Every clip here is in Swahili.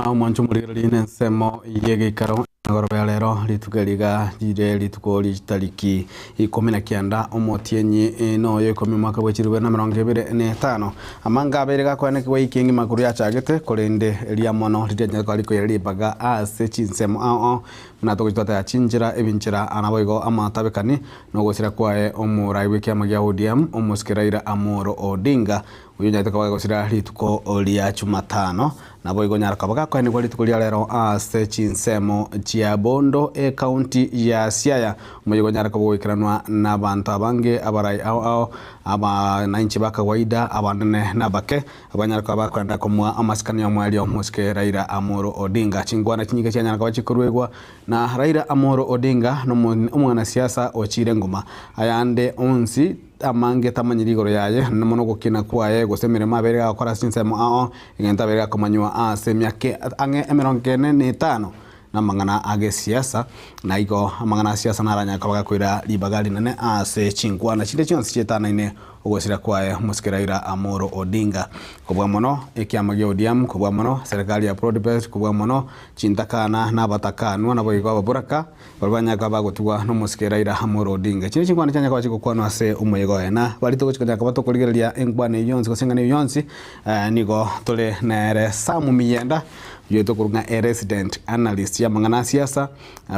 na mwancho muri nsemo Egeikaro ngorobea lero litugeriga jire litukori tariki 19 omotienyi no yo 10 mwaka wa 2025 amanga berega kwane kwa ikingi makuru ya chagete kolende elia mono litenya kwa liko yalibaga ase chinsemo munatogitota ya chinjira ebinchira anaboigo amatabekani no gosira kwae omuraiwe kya magya ODM omuskiraira Amoro Odinga uyu nyate kwa gosira lituko olia Jumatano nabo igonyara kabaga kwa ni kwalituko lia lero ase chinsemo chia Bondo county ya Siaya umuyigonyara kabo ikiranwa na bantu abange abarai ao abananchi bakawaida abanene nabake abanyara kwa kwenda komwa amaskani ya mwali omuske Raila Amoro Odinga chingwana chinyike cyanyara kwa chikurwegwa na Raila Amoro Odinga no umwana siasa ochire ngoma ayande onsi amange tamanyirigoro yaye namono gukina kwaye gosemere mabere akora sinsemo ao ingenta bere akomanywa semyake ange emeronkene ni 5 na mangana age siasa na iko mangana siasa naranya kabaga kwira libagali nene ase chingwana chinde chonsi chetana ine ogosira kwae muskiraira Amoro Odinga kubwa mono ekiamagya ODM kubwa mono serikali ya Prodbest kubwa mono chintakana na batakanwa na boigo baburaka balbanya kabagotwa no muskiraira Amoro Odinga chinde chingwana cyanya kwa chikukwana ase umuyego ena balito gochikanya kabato kuligeria engwane yonsi kosengana yonsi nigo tole nere samu miyenda yuto kurunga resident analyst ya mangana siasa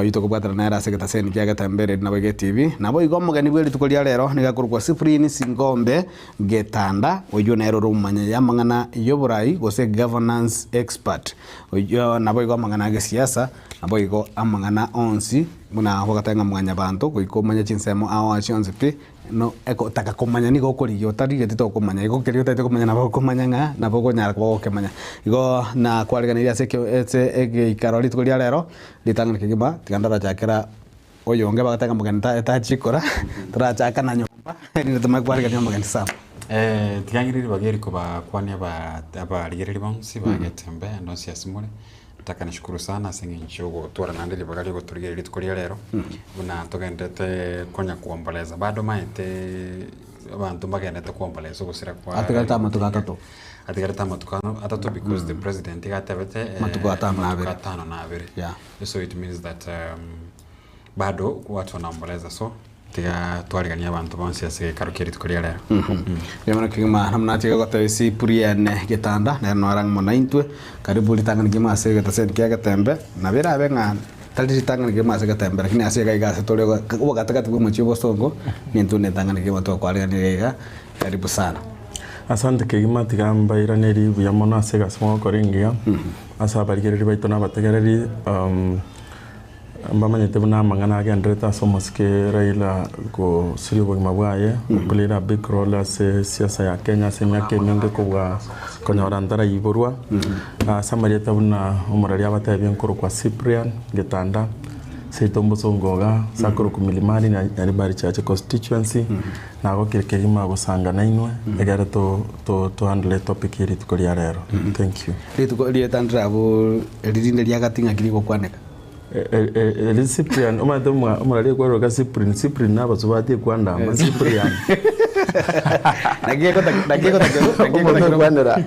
yuto kubwatara na seketa seni kya Getembe na Bege TV nabo igomugani bweli tukolia lero nigakurukwa Cyprian Singombe Getanda oyo na eroro manya ya mangana yoburai gose governance expert oyo nabo igomangana ge siasa nabo igo amangana onsi muna wakatanga mwanya bantu kuikomanya chinsemo awa chonzi pi no eko taka komanya ni gokori yotari getito komanya iko keri yotari komanya na komanya nga na boko nyara ko komanya igo na kwaliganiria sekyo Egeikaro litukolia lero litanga kigima tigandara chakera oyo nge bakatanga muganda etachikora turachaka na nyumba ni tumakwaliganiria muganda sa tigangiriri bageri ko bakwane aba ligeri bonsi bagetembe ndo siasimule taka nishukuru sana sengencho gutwara nandeli bagali guturigera litukolia lero buna togendete konya kuomboleza bado maite abantu bagendete kuomboleza gusira kwa atigata matuka matukano atatu because the president gatebete matuka atano na abere yeah so it means that bado watu wanaomboleza so tiga twarigania abantu bonse ase karukeri tukolia lero yamana kigima namna tiga gote Cyprian Getanda na narang monaintwe karibu litanga ngima ase gataseni kya Getembe na bera benga tali litanga ngima ase Getembe lakini ase gaiga ase tole ko gataka tuwe mchibo songo nintu netanga ngima to kwaliganiria karibu sana. Asante kigima tigamba iraneri buyamona ase gasmo koringia asa barigereri baitona bategereri mbamanyete buna mangana agendreta somoske Raila ko silibo mabwaye played a big role as siasa ya Kenya semyake mingi kwa konyorandara iborwa samarieta buna umuraria batabye nkuru kwa Cyprian Getanda seitombo songoga sakuru kumilimani na yaribari chache constituency na go kirkegima gusanga nainwe egara to handle topic iri tukolia rero thank you litukolia tandra bo elinde lya gatinga kiri gokwaneka Cyprian umaralie kwa roga Cyprian nabazubati kwanda Cyprian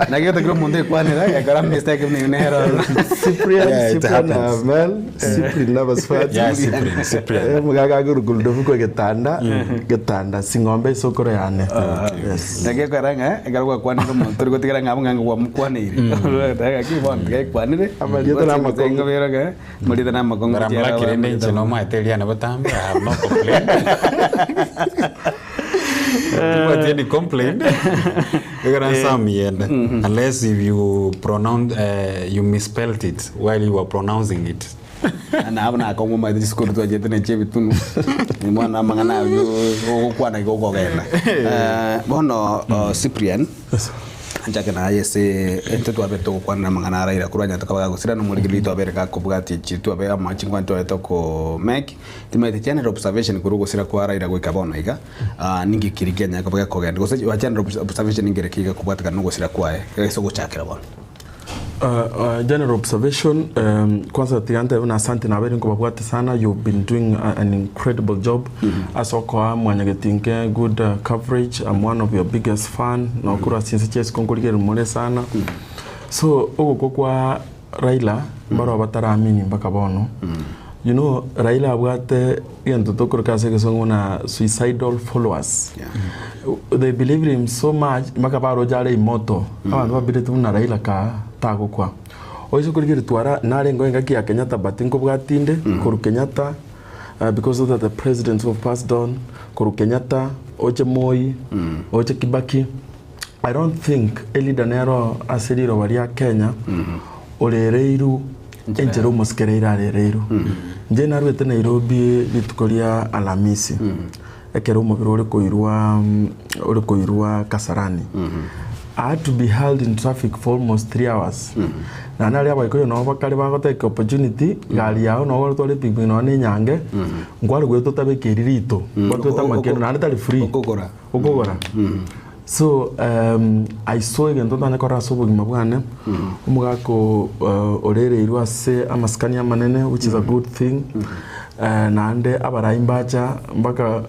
nagiye takiro munde kwanera yakara mistake ni Haron Cyprian nabazubati Cyprian mugaga guruguldo fuko Getanda Singombe sokoro yane nagiye karanga egarwa kwanira muntu riko tigara ngabanga ngwa mukwanire daga kibon gai kwanire amaliyeta na makongo beraga mulita na makongo ya kirende nchino matelia na batambe I have no complaint. But any complaint you're gonna unless if you pronounce you misspelled it while you were pronouncing it ana abana kongo ma discourse to jetene chebitunu ni mwana mangana yo kwana go genda bono Cyprian njake na yese entetu abeto kwana mangana Raila kuranya takabaga gusira no muligilito abereka kubwati chitu abera machinga nto etoko make timete channel observation kurugo sira kwa Raila go ikabona iga ningi kirigenya kabaga kogenda gose wa channel observation ngerekiga kubwata no gusira kwae eso gochakira bona general observation kwanza tigante na asante na beri ngobabwate sana you've been doing an incredible job asoko mwanyagetinke good coverage. I'm one of your biggest fan na kura since chess kongoligere mole sana so ogo kwa Raila baro bataramini mpaka bono you know Raila abwate yento tokorkase kesongo na suicidal followers they believe him so much mpaka baro jale imoto abantu babirete na Raila ka tago kwa oiso kurigire twara narengo engaki ya Kenyatta batinko bwatinde koru Kenyatta because of that the presidents who have passed on koru Kenyatta oche Moi oche Kibaki. I don't think Eli Danero aseriro waria Kenya orereiru enjero moskereira arereiru nje narwete Nairobi litukoria Alamisi ekero mubiro uri koirua Kasarani. I had to be held in traffic for almost 3 hours. Na nali abaikoyo no bakali bagoteka opportunity gali yao no gortole pigmi no ni nyange ngwari gweto tabekirito gweto tamakero na tali free okogora. So I saw again to tane kora sobo gimabwane umugako orere irwa se amaskania manene which is a good thing. Na ande abaraimbacha mpaka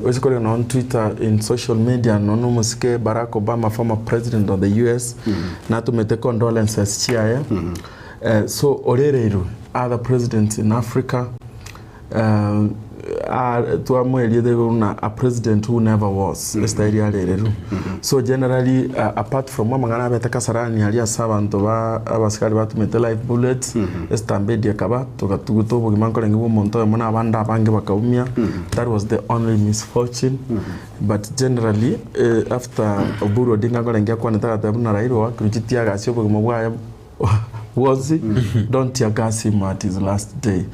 wesikore on Twitter in social media no musike Barack Obama former president of the US na tumete condolences chiaye. So orere iru other presidents in Africa a president who never was. So generally, apart from Mamangana Betakasarani, Alia Savanto, Abaskari Batumete life bullets, Estambe Diakaba, Tokatuto, Manko and Monto, Monavanda, Bangabakaumia, that was the only misfortune. But generally, after Oburu Dingago and Gakwanta, Tabunarairo, Kujitia, Siopo, was it? Don't tear gas him at his last day.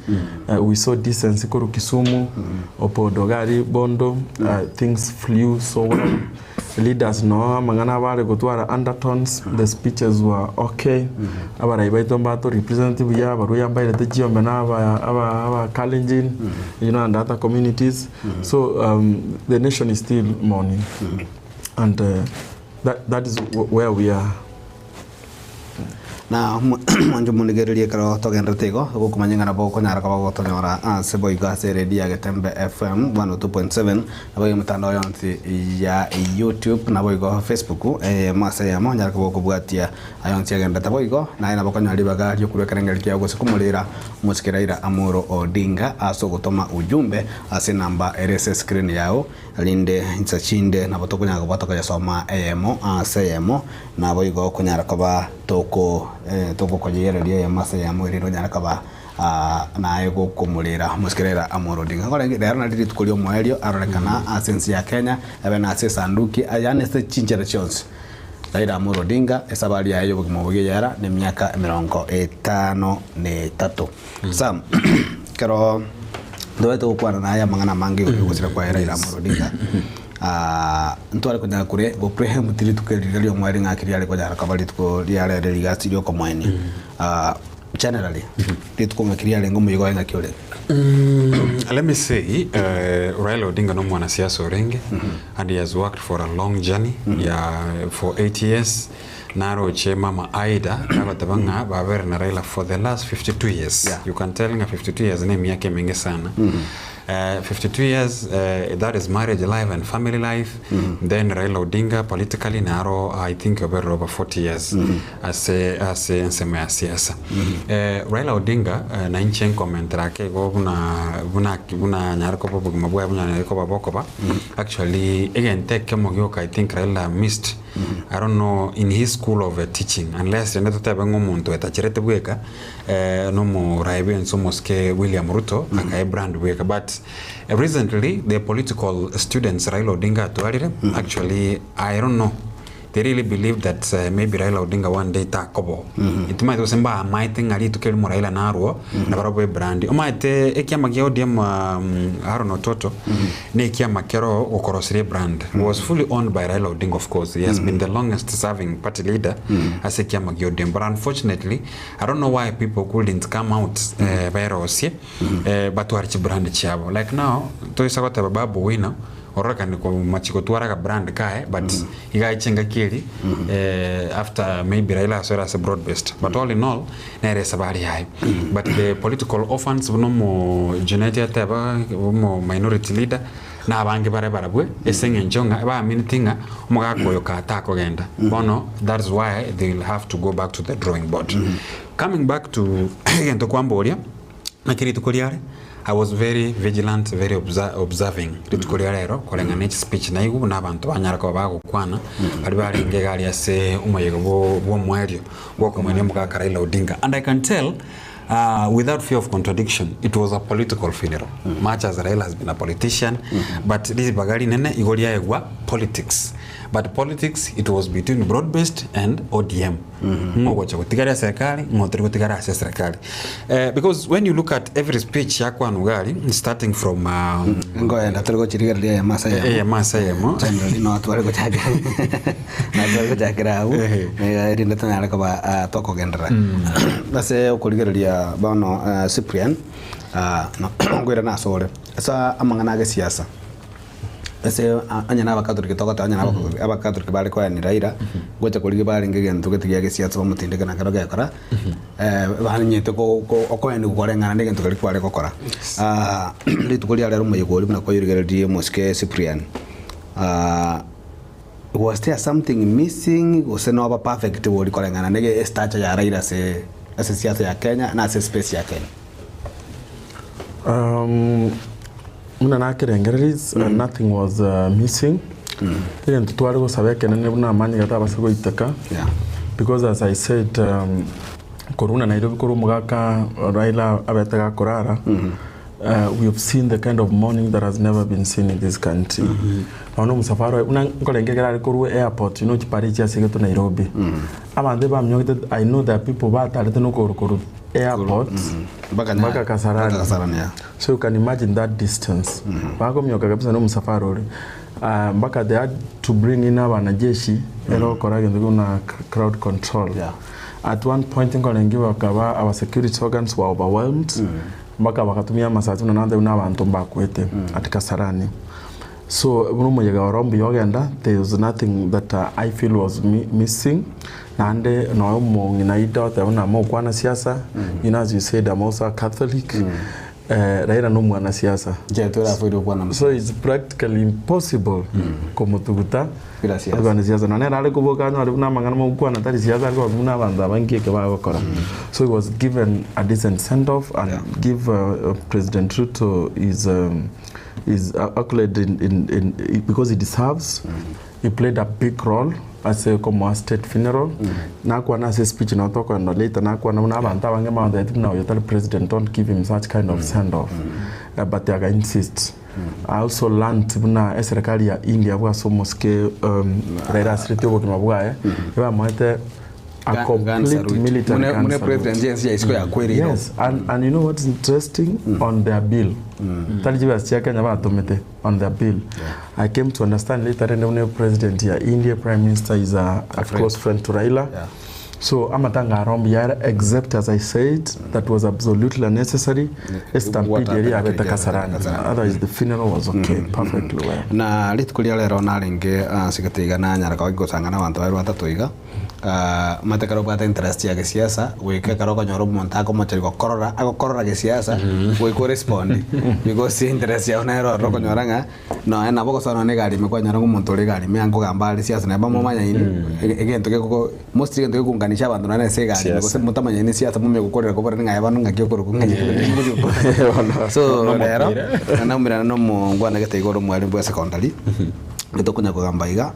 We saw decency Koru Kisumu, Opo Dogari, Bondo, things flew so well. Leaders no, Mangana Vare Gotuara undertones, the speeches were okay. Our Ibaitombato representative, Baruya by the Giomana, our Kalenjin, you know, and other communities. So the nation is still mourning. And that is where we are. Na manjo munigererie karo togendretego gukumanyinga na boko nyara kwa gotonyora sebo igase redia Getembe FM 102.7 abo mutandao yonti ya YouTube na boigo Facebook mase ya nyara kwa kubwatia ayonti agendeta boigo na ina boko nyari baga kureka rengelkia gusikumulira musikiraira Amuro Odinga aso gutoma ujumbe ase namba RSS screen yao linde insachinde na botoko nyaka botoko ya soma emo na boigo kunyara kwa toko kwa yereria ya masa ya mwiriro nyaraka ba na ego kumulira musikirira Amuro Odinga ngore rero na ndiri tukulio mwerio arorekana asensi ya Kenya ebe na ase sanduki ayane se chinjera chons Raila Amuro Odinga esabali ya yo bugimobuge yara ne myaka 53 sam kero ndoeto kwana na aya mangana mangi gusira kwa Raila Amuro Odinga ntware kunya kure go prehe mutiri tukerira mwari ngakiri ale kwa haraka bali tuko liare ligasi ryo komweni generally litko ngakiri ale ngomo yigo ngakire. Let me say Raila Odinga no mwana siasa orenge and he has worked for a long journey for 8 years. Naro chema ma Aida kabatabanga baber na Raila for the last 52 years. You can tell nga 52 years name yake mingi sana. 52 years, that is marriage life and family life. Then Raila Odinga politically naro I think over 40 years as nsema ya siasa. Raila Odinga na inchen komentara ke go buna nyarko bobo mabwa bunya nyarko baboko ba. Actually again take kemogyoka I think Raila missed. I don't know in his school of teaching unless neto tabango muntu etachirete bweka no mo raibe nsomoske William Ruto akae brand bweka but recently the political students Raila Odinga tuarire actually I don't know they really believe that maybe Raila Odinga one day takobo it might was mba mighting ali to kill Raila naro na barabo brand o might ekiama geodium Haron Ototo ne ekiama kero okorosire brand was fully owned by Raila Odinga of course he has been the longest serving party leader as ekiama geodium but unfortunately I don't know why people couldn't come out viral but warchi brand chabo like now to isagota babu wina oraka ni ko machiko tuara ka brand kae but igai chenga kiri after maybe Raila so as a broad based but all in all na resa bari hai but the political orphans no mo genetia taba mo minority leader na bangi bare barabwe esenge njonga ba minutinga mugakoyo kata kogenda bono that's why they'll have to go back to the drawing board. Coming back to gento kwamboria na kiritu kuriare, I was very vigilant, very observing ritukoria rero korenga next speech na igu n'abantu banyara ko bagukwana bari barenge gari ase umuyego bo mwerio go kumwene mugaka Raila Odinga, and I can tell without fear of contradiction, it was a political funeral. Much as Raila has been a politician, but this bagari nene igoria egwa politics. But politics, it was between broad-based and ODM. Because when you look at every speech yakwa nugari, starting from Cyprian ngwira na sore asa amangana ge siasa ese anyana abakathoriki togota anyana abakathoriki bari kwa ni Raila gocha kurigi bari ngegento getigia ge siasa bamutindika na karo gekora banyete ko okoeni gukorengana ngegento kari kware gukora ritukuria rero muyigori na koyirigererie Moske Cyprian was there something missing ose no aba perfect wori korengana nege stature ya Raila se siasa ya Kenya na se space ya Kenya? Muna na kerengereris nothing was missing. Then tutwari go sabeke nene buna amani gata basego itaka. Yeah. Because as I said, Corona Nairobi kuru mugaka Raila abetaka korara. We have seen the kind of mourning that has never been seen in this country. Ono musafaro una kolengegera kuru airport chipari cha segeto Nairobi. Amande ba mnyogete, I know that people ba talete no kuru airport baka Kasarani. So you can imagine that distance. Bako mnyoka kabisa no musafaro baka they had to bring in wanajeshi ero korage na crowd control. Yeah. At one point ngolengiwa kaba our security organs were overwhelmed. Baka bakatumia masatu na nande una bantu bakwete at Kasarani. So there was nothing that I feel was missing. Nande no mo nginaida ta una mo kwana siasa. As you said, I'm also a Catholic. Raila no mwana siasa. So it's practically impossible kumutuguta bila siasa. Na nera ale kuboka no aluna mangana mo kwana tari siasa ko muna banda banki ke ba gokora. So he was given a decent send off and give President Ruto is accolade in because he deserves. He played a big role as a state funeral. Na kwa na speech na toka no later na kwa na abantu abangema that now the president don't give him such kind of send off. But they insist. I also learned na serikali ya India wa so Moske Raila Sirite wo kimabwa ba moite a complete military president. Yes, and you know what's interesting on their bill. On their bill. I came to understand later the president here, India Prime Minister is a close friend to Raila. Yeah. So Amatanga Rombiara, except as I said, that was absolutely unnecessary. Otherwise the funeral was okay, perfectly well. Na litkulia lero naringe sikatiga na nyara kwa gosangana bantu bari batatoiga matekaro bata interest ya siasa weke karoko nyoro montako mochiko korora ge siasa we correspond because interest ya onero roko nyoranga no na boko sana ne gari me kwa nyoro gumuntu ri gari me ango gamba siasa na bamo manya ini egento ke ko mostly egento ke kunganisha bantu na se gari because mutamanya ini siasa mume gukorera ko bari ngaya banu ngakyo ko nganye so lero na mira no mungwana gete igoro mwali bwa secondary gitokunya ko gamba iga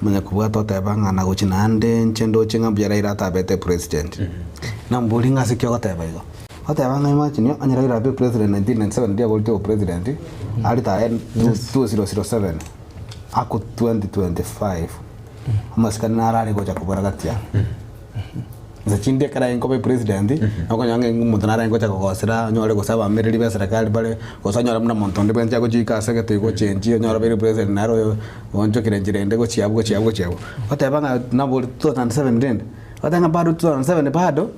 manya kubwa tota banga na gochina ande nchendo chinga bya Raila tabete president na mbuli ngase kyo gota baigo hata banga imagine anyira Raila be president 1997 ndia golito president alita 2007 ako 2025 amaskana narari gocha kubara gatia za chinde kara inko be president ako nyange ngumuntu nara ngocha kokosira nyore gosaba mereri be serikali bale gosanyora muna montonde bwe njago jika segete go chenji nyora be president naro wonjo kirenjirende go chiabwo hata banga nabo 2007 ndende hata ngabado 2007 bado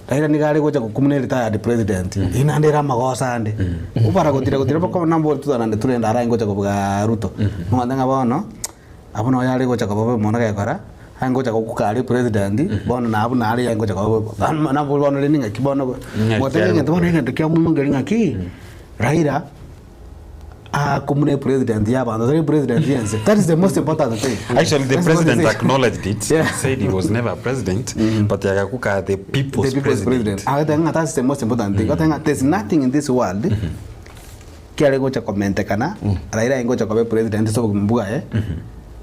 Raila ni gari gocha kukumune retired president inandera magosa ande ubara gotira bako nabo 2003 ndara ngocha kubuga Ruto nganda ngabono abono yari gocha kubobe mona gakora ngoja kukali president bona nabu nali ngoja ko na bulwana le ninga kibono botenge ntone ngende kya mungu ngeli ngaki Raila kumune president yaba the president yes that is the most important thing. Actually the president acknowledged it. He said he was never a president, but yakakuka the people's president. That's the most important thing. There's nothing in this world kile gocha comment kana Raila ingocha kwa president so kumbuka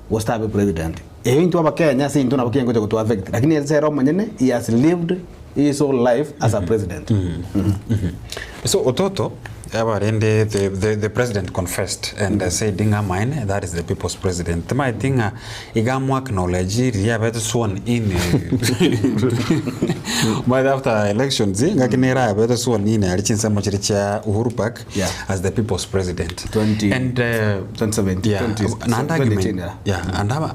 was to be president. Into aba Kenya si into na Kenya ngocha kutu affect. Lakini yeye Roma mwenyewe he has lived his whole life as a president. So Ototo the president confessed and said dinga mine that is the people's president. My thing igamwa acknowledge ya better sworn in but after elections ngakinera better sworn in alichinsa mochiricha Uhuru Park as the people's president 2017 and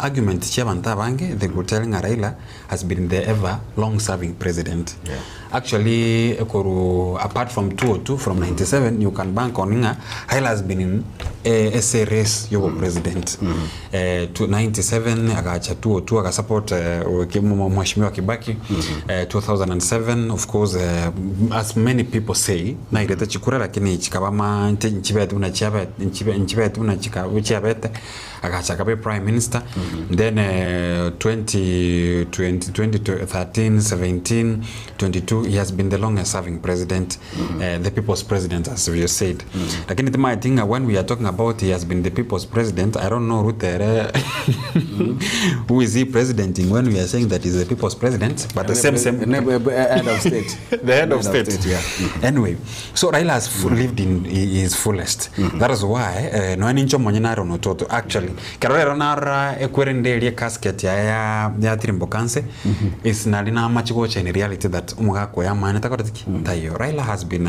argument chabanta bange they were telling Raila has been the ever long serving president. Actually apart from 202 from 97 you can bank on Raila has been in a race your president to 97 agacha 202 aga support mheshimiwa Kibaki 2007 of course as many people say na ileta chikura lakini chikabama nchibetu na chikabete agacha kabe prime minister then 2013 17 22 he has been the longest serving president the people's president as you said. Lakini I think when we are talking about he has been the people's president, I don't know who is he presidenting when we are saying that he's the people's president, but the same head of state. The head of state. Anyway, so Raila has lived in his fullest. That is why no nincho monyana Ototo actually karora nara ekwerendeli casket ya Trimbokanse is nalina machiko in reality that umugako ya mane takotiki tayo. Raila has been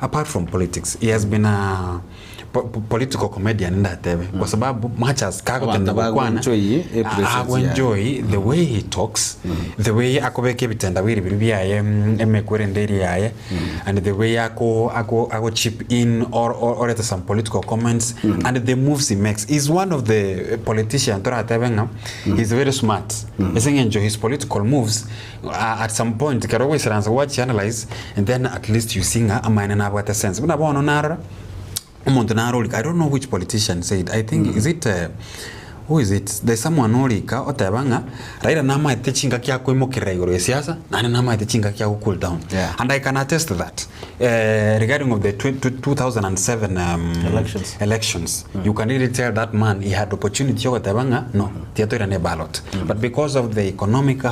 apart from politics he has been a political comedian in that kwa sababu much as kako tenda kwana enjoy the way he talks the way akobeke bitenda wiri biribiaye emekwerenderi yaye and the way ako chip in or at some political comments and the moves he makes. He's one of the politicians he's very smart. I enjoy his political moves at some point can always watch analyze and then at least you sing a minor about a sense but I don't know which politician said. I think is it who is it? There's someone olika otabanga Raila nama itechinga kya kuimokira igoro siasa na nama itechinga kya cool down. And I can attest to that. Regarding of the 2007 elections you can really tell that man he had opportunity otabanga no tiatora ne ballot but because of the economic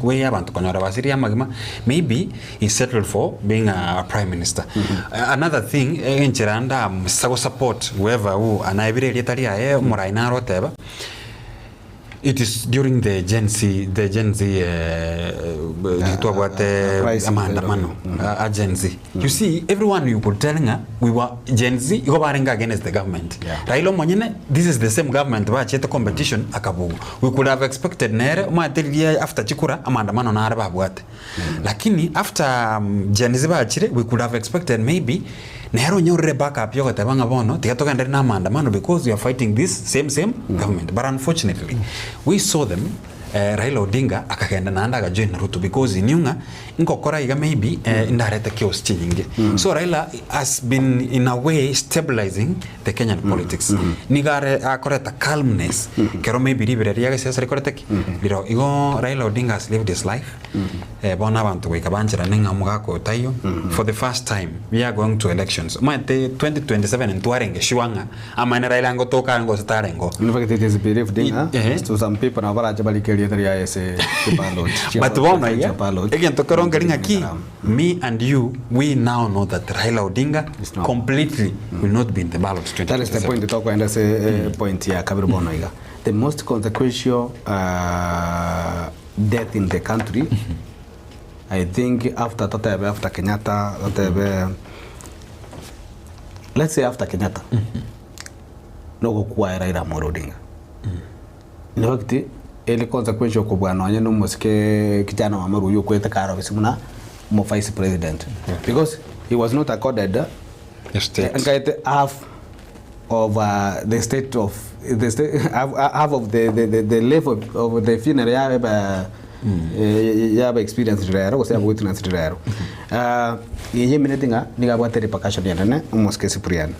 way abantu konyora basiria magima maybe he settled for being a prime minister. Another thing enchiranda support whoever who anaibire letaria morainaro teba. It is during the Gen Z Gen Z. You see, everyone you could telling her we were Gen Z you go against the government. Raila monyene this is the same government ba cheta competition akabu. We could have expected nere after chikura amandamano na araba bwate. Lakini after Gen Z ba chire we could have expected maybe Nehero nyore back up yoga tabanga bono tikatoka ndani na maandamano because we are fighting this same government. But unfortunately we saw them Raila Odinga akagenda na anda join Ruto because inyunga nkokora iga maybe indareta chaos chinyinge. So Raila has been in a way stabilizing the Kenyan politics. Nigare akoreta calmness kero maybe libere yaga siasa rekoreta liro igo Raila Odinga has lived his life bona bantu wekabanjira nenga mugako tayo for the first time we are going to elections. Mate 2027 ntwarenge shiwanga ama ina Raila ngotoka ngo starengo. In fact it is believed to some people na bara jabali but again me and you we now know that Raila Odinga completely will not be in the ballot. That is the point to talk and say point here Kabirubonoiga. The most consequential death in the country I think after Kenyatta let's say after Kenyatta no go kwa Raila Odinga. In fact ele consequential ko bwana wanye no mosike kijana wa maru yuko etakaro bisimuna mo vice president because he was not accorded half of the state of the state half of the level of the funeral ya experience rero ko se abo witness rero yeye minetinga niga bwate repercussion yana ne mosike Cyprian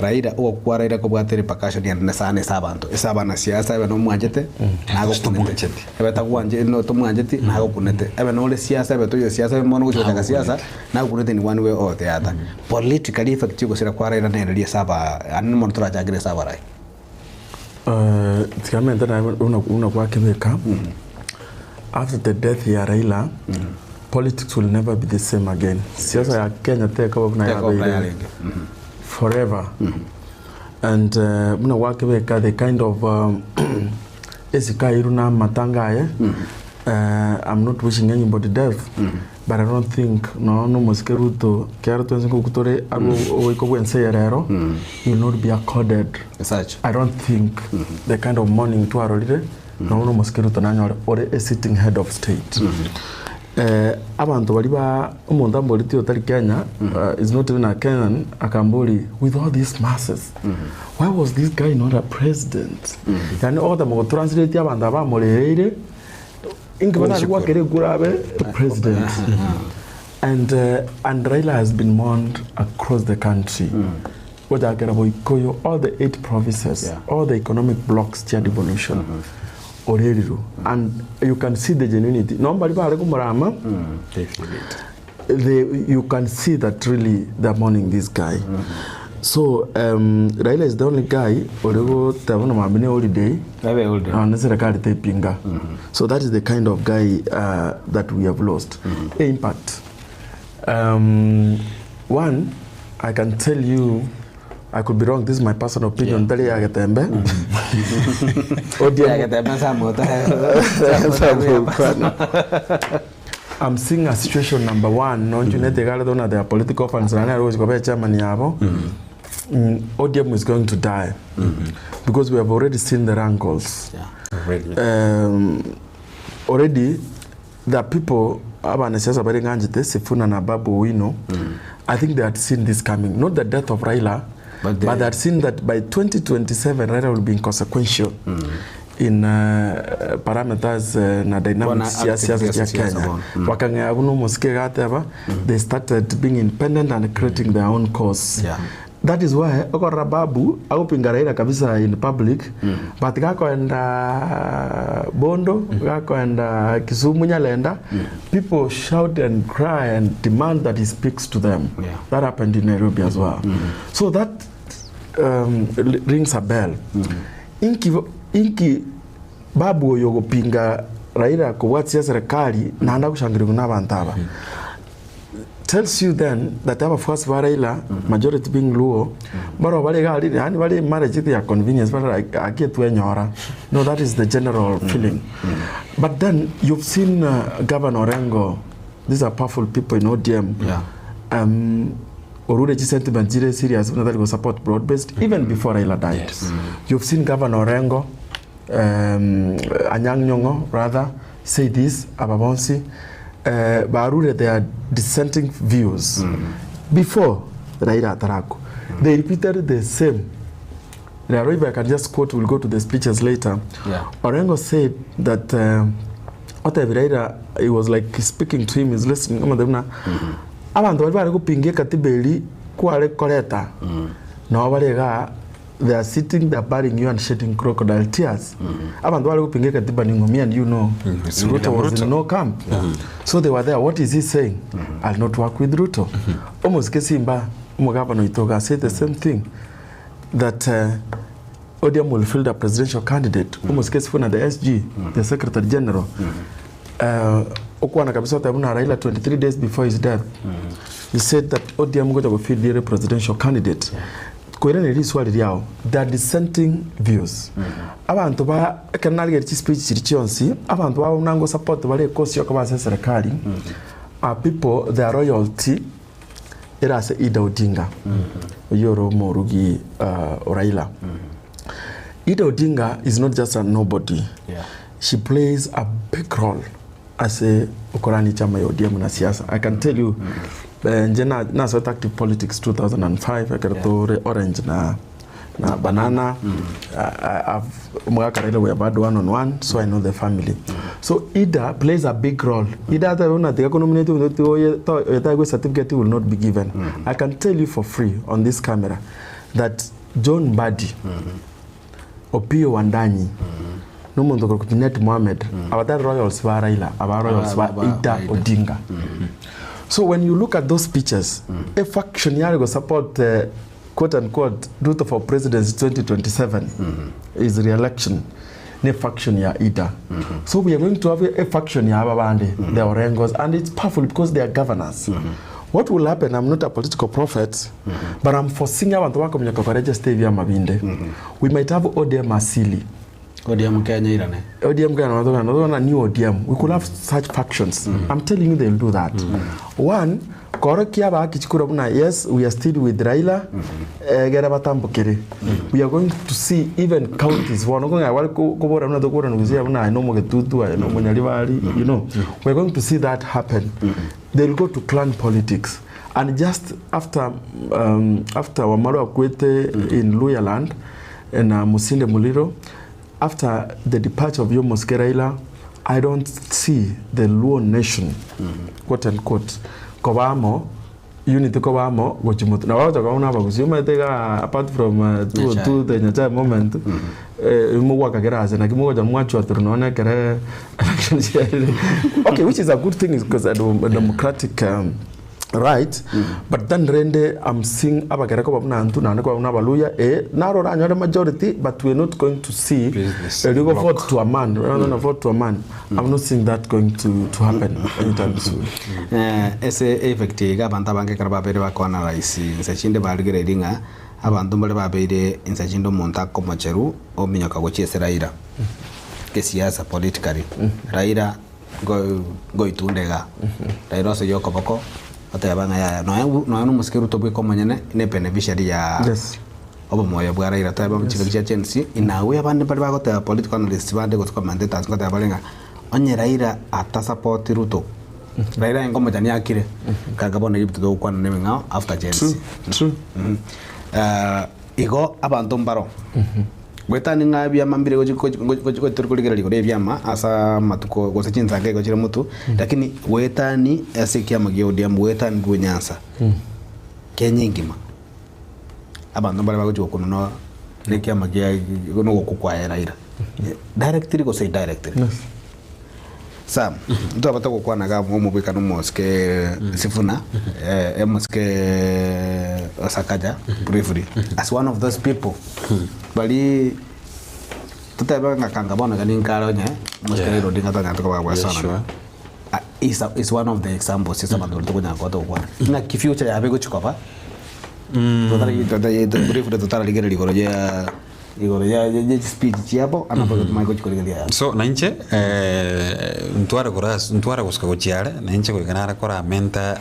Raila o kwa Raila ko bwate repercussion ya na sana sabanto esaba na siasa ebe no mwanjete na go kunete ebe tagwanje no to mwanjete na go kunete ebe no le siasa ebe to yo siasa ebe mono go siasa na go kunete ni one way or the other politically effective ko sira kwa Raila na ile saba an mo tora jagre saba rai tikamenta na una kwa kibeka after the death ya Raila politics will never be the same again. Siasa ya Kenya take over na ya forever. And muna wake weka the kind of esika iruna matanga I'm not wishing anybody death, but I don't think no moske Ruto kiaro tuenze kutore ago oiko wense yerero will not be accorded such. I don't think the kind of mourning to arolire no moske Ruto nanyo or a sitting head of state. Abantu bali ba umuntu amboliti otari Kenya is not even a Kenyan akamboli with all these masses. Why was this guy not a president? Yani all the mo translate abantu abamoleire ingibana alikuwa kere gurabe president. And Raila has been mourned across the country. All the 8 provinces, all the economic blocks to devolution. And you can see the genuinity. You can see that really they're mourning this guy. So Raila is the only guy holiday. So that is the kind of guy that we have lost. Impact. One, I can tell you, I could be wrong, this is my personal opinion. Getembe. I'm seeing a situation number one, their political funds, ODM is going to die because we have already seen the wrangles. Already, there are people, Sifuna na Babu Wino, I think they had seen this coming. Not the death of Raila, but they had seen that by 2027, Raila will be inconsequential in parameters na dynamics ya siasa ya Kenya. Wakang'abuno moske gateba, they started being independent and creating their own cause. That is why okora Babu akupinga Raila kabisa in public, but gakoenda Bondo, gakoenda Kisumu Nyalenda, people shout and cry and demand that he speaks to them. That happened in Nairobi as well. So that rings a bell. Inki Babu yogo pinga Raila kuwatia serikali na anda kushangiriwa na bantaba. Tells you then that our first Raila, majority being Luo, but wale marriage ya convenience, but I get to enyora. No, that is the general feeling. But then you've seen Governor Orengo. These are powerful people in ODM. Orure sentiment zile serious that will support broad-based even before Raila died. You've seen Governor Orengo, Anyang' Nyong'o rather, say this, Ababonsi. Barure, they are dissenting views. Before Raila Tarako, they repeated the same. If I can just quote, we'll go to the speeches later. Orengo said that Raila, it was like speaking to him, he's listening. Abantu bali kupingia katibeli kwale koleta. No they are sitting, they are burying you and shedding crocodile tears. Abantu bali kupingia katiba ni me and you know. Ruto was in no camp. So they were there. What is he saying? I'll not work with Ruto. Almost Kesimba Mugabano Itoga said the same thing. That ODM will field a presidential candidate. Almost Kesifuna the SG, the Secretary General. Okwana kabisa tabuna Raila 23 days before his death. He said that ODM going to field the presidential candidate. They are dissenting views. Abantu ba kanali ya speech chirichionsi, abantu ba unango support wale kosi yako ba serikali. People their royalty era se Ida Odinga. Yoro Morugi Raila. Ida Odinga is not just a nobody. She plays a big role as a Okorani chama ya ODM na siasa. I can tell you Njena na so active politics 2005 akartore orange na banana. I've Raila we about one-on-one, so I know the family. So Ida plays a big role. Ida the certificate will not be given. I can tell you for free on this camera that John Mbadi Opiyo Wandanyi no muntu ko Junet Mohammed abata royals ba Raila aba royals ba Ida Odinga. So when you look at those pictures, a faction yari go support quote unquote Ruto for presidency 2027 is re-election. Ne faction ya Ida. So we are going to have a faction ya Ababande, the Orengos, and it's powerful because they are governors. What will happen? I'm not a political prophet, but I'm foreseeing our work on Kokoreja Stevia Mabinde. We might have ODM Asili. ODM Kenya irane. ODM Kenya, another one, a new ODM. We could have such factions. I'm telling you, they'll do that. One, yes, we are still with Raila. We are going to see even counties. You know, we're going to see that happen. They'll go to clan politics. And just after Wamaru Akwete in Luyaland and Musinde Muliro, after the departure of Yomos Raila, I don't see the Luo nation, quote unquote, Kobamo, unity Kobamo, Gochimutu. Now, apart from the Nyacha moment, okay, which is a good thing because a democratic right, but then rende I'm seeing abagereko babna antu na ndeko babna baluya naro ranyore majority, but we're not going to see a vote to a man rather than a vote to a man. I'm not seeing that going to happen anytime soon. Ese effecti gabanta banke karababere bakona raisi nsachinde baligere ringa abantu mbale babere insachindo monta komacheru o minyoka gochiese Raila ke siasa politically Raila go itundega Raila so yoko boko atayabanga ya no musikeru to bwe komanyene ne beneficiary ya obo moya bwa Raila tayaba mchika cha chensi inawe abande bali bagota political analysts bande go commentators ngota balenga onye Raila ata support Ruto Raila ngoma jani akire kagabona yibtu do kwana neme ngao after chensi true igo abantu mbaro gwetani ngabya mambire go turikuligera liko byama asa matuko go sechinza ngego chira mutu lakini wetani asikia magio ODM wetani gwenyansa Kenya ngima abantu mbare bago kuno no lekia magia no gukukwa Raila directly go say directly Sam, ndo abata kwa naga mu bwika no moske sifuna moske Osakaja briefly as one of those people bali tutaba ngakanga bona kaninkaro nya moske ro dinga tanga to kwa sana is one of the examples is abantu to kunya kwa to kwa na kifuture ya bego chikopa totally briefly totally ligera ligoroja igoroja speech chiapo anapo maiko chikolegelia so nainche ntwara kuska kuchiare nainche kuikanara kora menta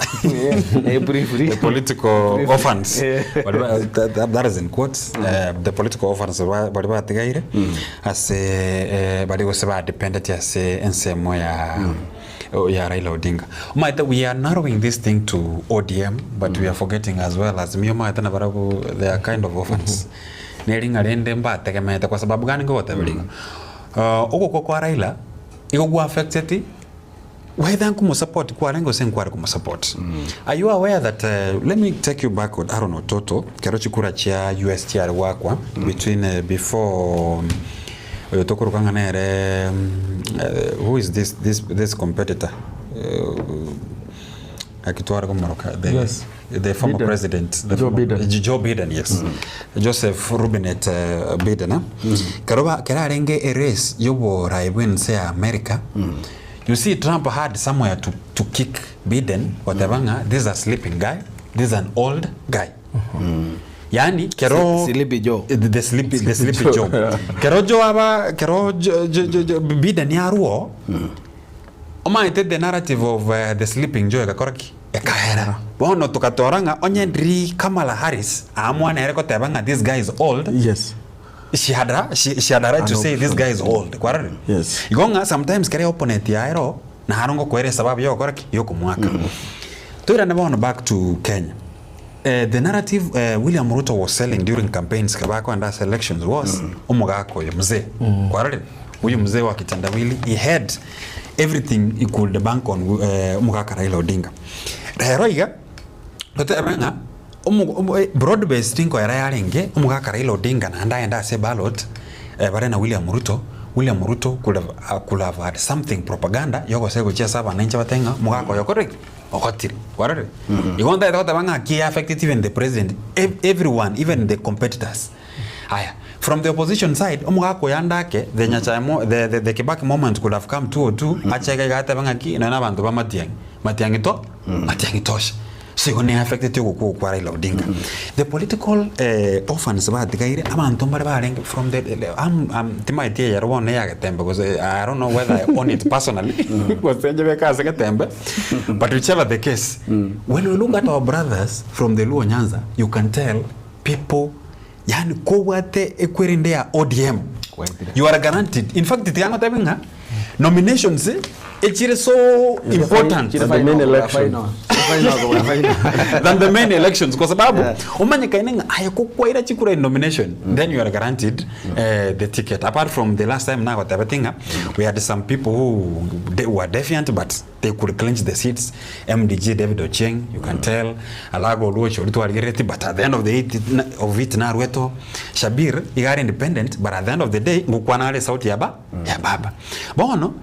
briefly the political orphans that is in quotes the political orphans bali batigaire as bali go seba dependent as ensemo ya Raila Odinga. We are narrowing this thing to ODM, but we are forgetting as well as Miyoma Barabu, they are kind of orphans. Neringa rende mbate kemete kwa sababu gani ngote bilinga. Oko kwa Raila, iko gwa affected whether kumu support kwa rengo sen kwa kumu support. Are you aware that let me take you back with Haron Ototo, kerochi kura chia USTR wakwa between before Ototo rukanga nere who is this competitor? Akitwara kumaroka the former Biden. President Joe Biden, yes. Joseph Rubinet Biden karoba kerarenge erase yobo raibwen say America. You see Trump had somewhere to kick Biden whatever. This is a sleeping guy, this is an old guy. Yani kero Sleepy Joe the sleepy Joe kero Joe aba kero Biden yaruo omaite the narrative of the sleeping Joe kakoraki ekahera bono tukatoranga onyendri Kamala Harris amwana ereko tebanga this guy is old. Yes, she had a right to say this guy is old kwarari. Yes, igonga sometimes kare opponent ya ero na harongo kwere sababu yo koraki yoko mwaka toira na bono back to Kenya. The narrative William Ruto was selling during campaigns kabako and elections was omugako ya mzee kwarari huyu mzee wa kitandawili he had everything he could bank on omugaka Raila Odinga. Heroiga tote abanga broad based thing ko era yarenge umugaka Raila Odinga na enda se ballot bare na William Ruto could have had something propaganda yoko se gochia saba na ncha batenga mugaka yokore okotiri warare igonda ita banga ki affected even the president, everyone, even the competitors. Aya, from the opposition side umugaka yandake the nyachamo the Kibaki moment could have come 202 achega gata banga ki na bantu ba matiangi tosha. So you gonna affect you go kwa Raila Odinga. The political orphans ba digaire abantu mbare from the tima idea ya rwon ya Getembe, because I don't know whether I own it personally because senje be ka Getembe, but whichever the case, when you look at our brothers from the Luo Nyanza, you can tell people yani ko wate ekwirinde ya ODM you are guaranteed. In fact the tabinga nominations it's so important than the main election. Than the main elections, kwa sababu umanye kainenga ayakukwaira chikura nomination, then you are guaranteed the ticket. Apart from the last time now whatever, we had some people who were defiant but they could clinch the seats. MDG David Ocheng, you can tell Alago Luocho Ritualireti, but at the end of it Narweto Shabir igari independent, but at the end of the day ngukwanale sauti ya baba bono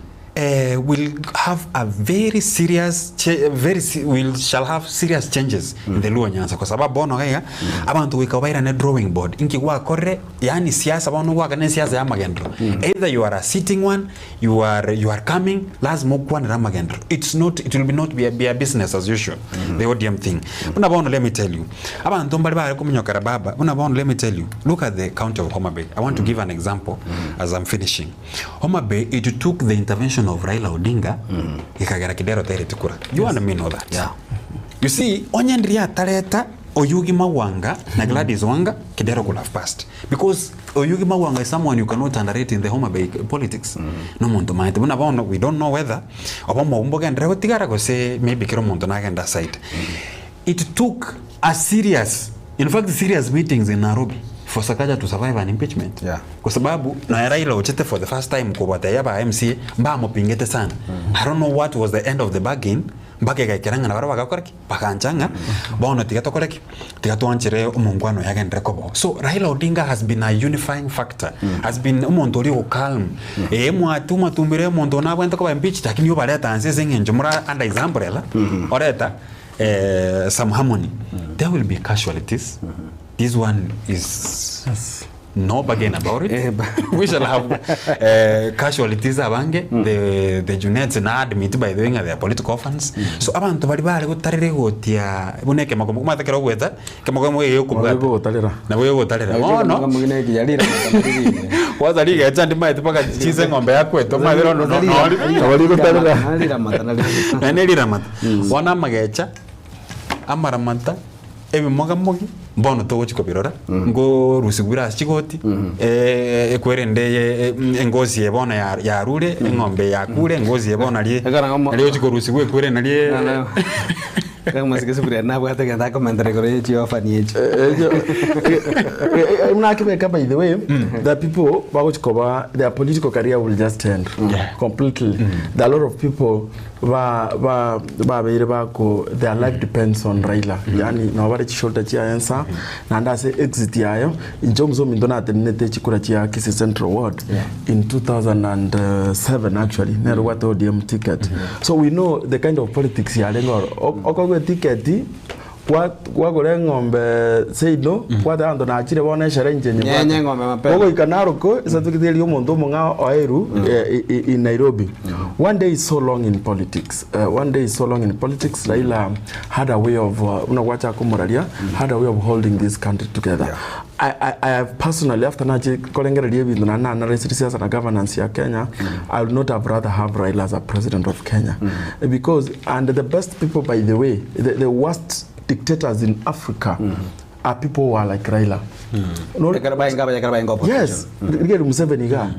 will have a very serious shall have serious changes in the Luo Nyanza, kwa sababu bono gaya abantu wikawaira na drawing board inki wa korre yani siasa bono wa kana siasa ya magendro, either you are a sitting one, you are coming lazima kwa na magendro. It will not be a business as usual, the ODM thing. Una bono, let me tell you abantu mbali ba kuminyokara baba, una bono, let me tell you, look at the county of Homa Bay. I want to give an example as I'm finishing. Homa Bay, it took the intervention of Raila Odinga ikagera kidero tere tukura. You want me know that? Yeah. You see, onyandria tareta Oyugi Mawanga na Gladys Wanga kidero could have passed, because Oyugi Mawanga is someone you cannot underrate in the Homa Bay politics. No muntu mind. We don't know whether Obama umboga ndreho tigara go say maybe kiro muntu na agenda side. It took a serious meetings in Nairobi for Sakaja to survive an impeachment. Yeah. Kwa sababu na Raila Ochete for the first time kwa watayaba MC mba mopingete sana. I don't know what was the end of the bargain. Mbake gaikiranga na baraba gakoreki bakanchanga bono tigatokoreki tigatuanchire umungwano yake ndrekobo. So Raila Odinga has been a unifying factor, has been umuntu uri calm mwatuma tumbire umuntu na bwento kwa impeach, lakini yo baleta ansese ngenjo mura under example la oreta some harmony. There will be casualties. This one is no bargain about it. We shall have casualties abange the Junets na admit by the way their political orphans. So abantu bali bali gutarire gotia buneke makomo matakero gweta kamagomo yo kubwa na wewe gotarira no mugine kiyalira waza liga etandi maite paka chize ngombe yako eto madero no bali gutarira na nelira mata wana magecha amaramanta ebi mogamogi bono to chiko birora ngo rusigura chigoti ekwerende ngozi ebona ya rure ngombe ya kure ngozi ebona ali chiko rusigwe kwere nali kama sikisubira na bwata ganda commentary gore chi ofani echi by the way the people bagochikoba their political career will just end completely. There are a lot of people their life depends on Raila. Yani na wale chishota chia answer na ndase exit yayo injomzo mindona atenete chikura chia Kisii Central Ward in 2007 actually nero what ODM ticket. So we know the kind of politics ya lengo okogwe ticket kwa gore ngombe seido kwa dando na chire bona sharenje nye ngombe mapema ogo ikanaroko isatukiteli omuntu munga oeru in Nairobi. One day is so long in politics. Raila had a way of unagwacha kumuralia had a way of holding this country together. I have personally, after nachi kolengera liebi na siasa na governance ya Kenya, I would not have rather have Raila as a president of Kenya, because and the best people, by the way, the worst dictators in Africa are people who are like Raila. Yes,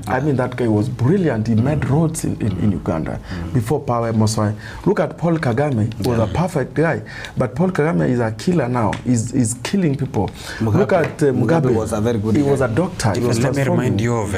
I mean, that guy was brilliant. He made roads in Uganda before power Mosai. Look at Paul Kagame. He was a perfect guy, but Paul Kagame is a killer now. He's killing people. Look at Mugabe. Was a very good he guy. Was a doctor. Let me remind you of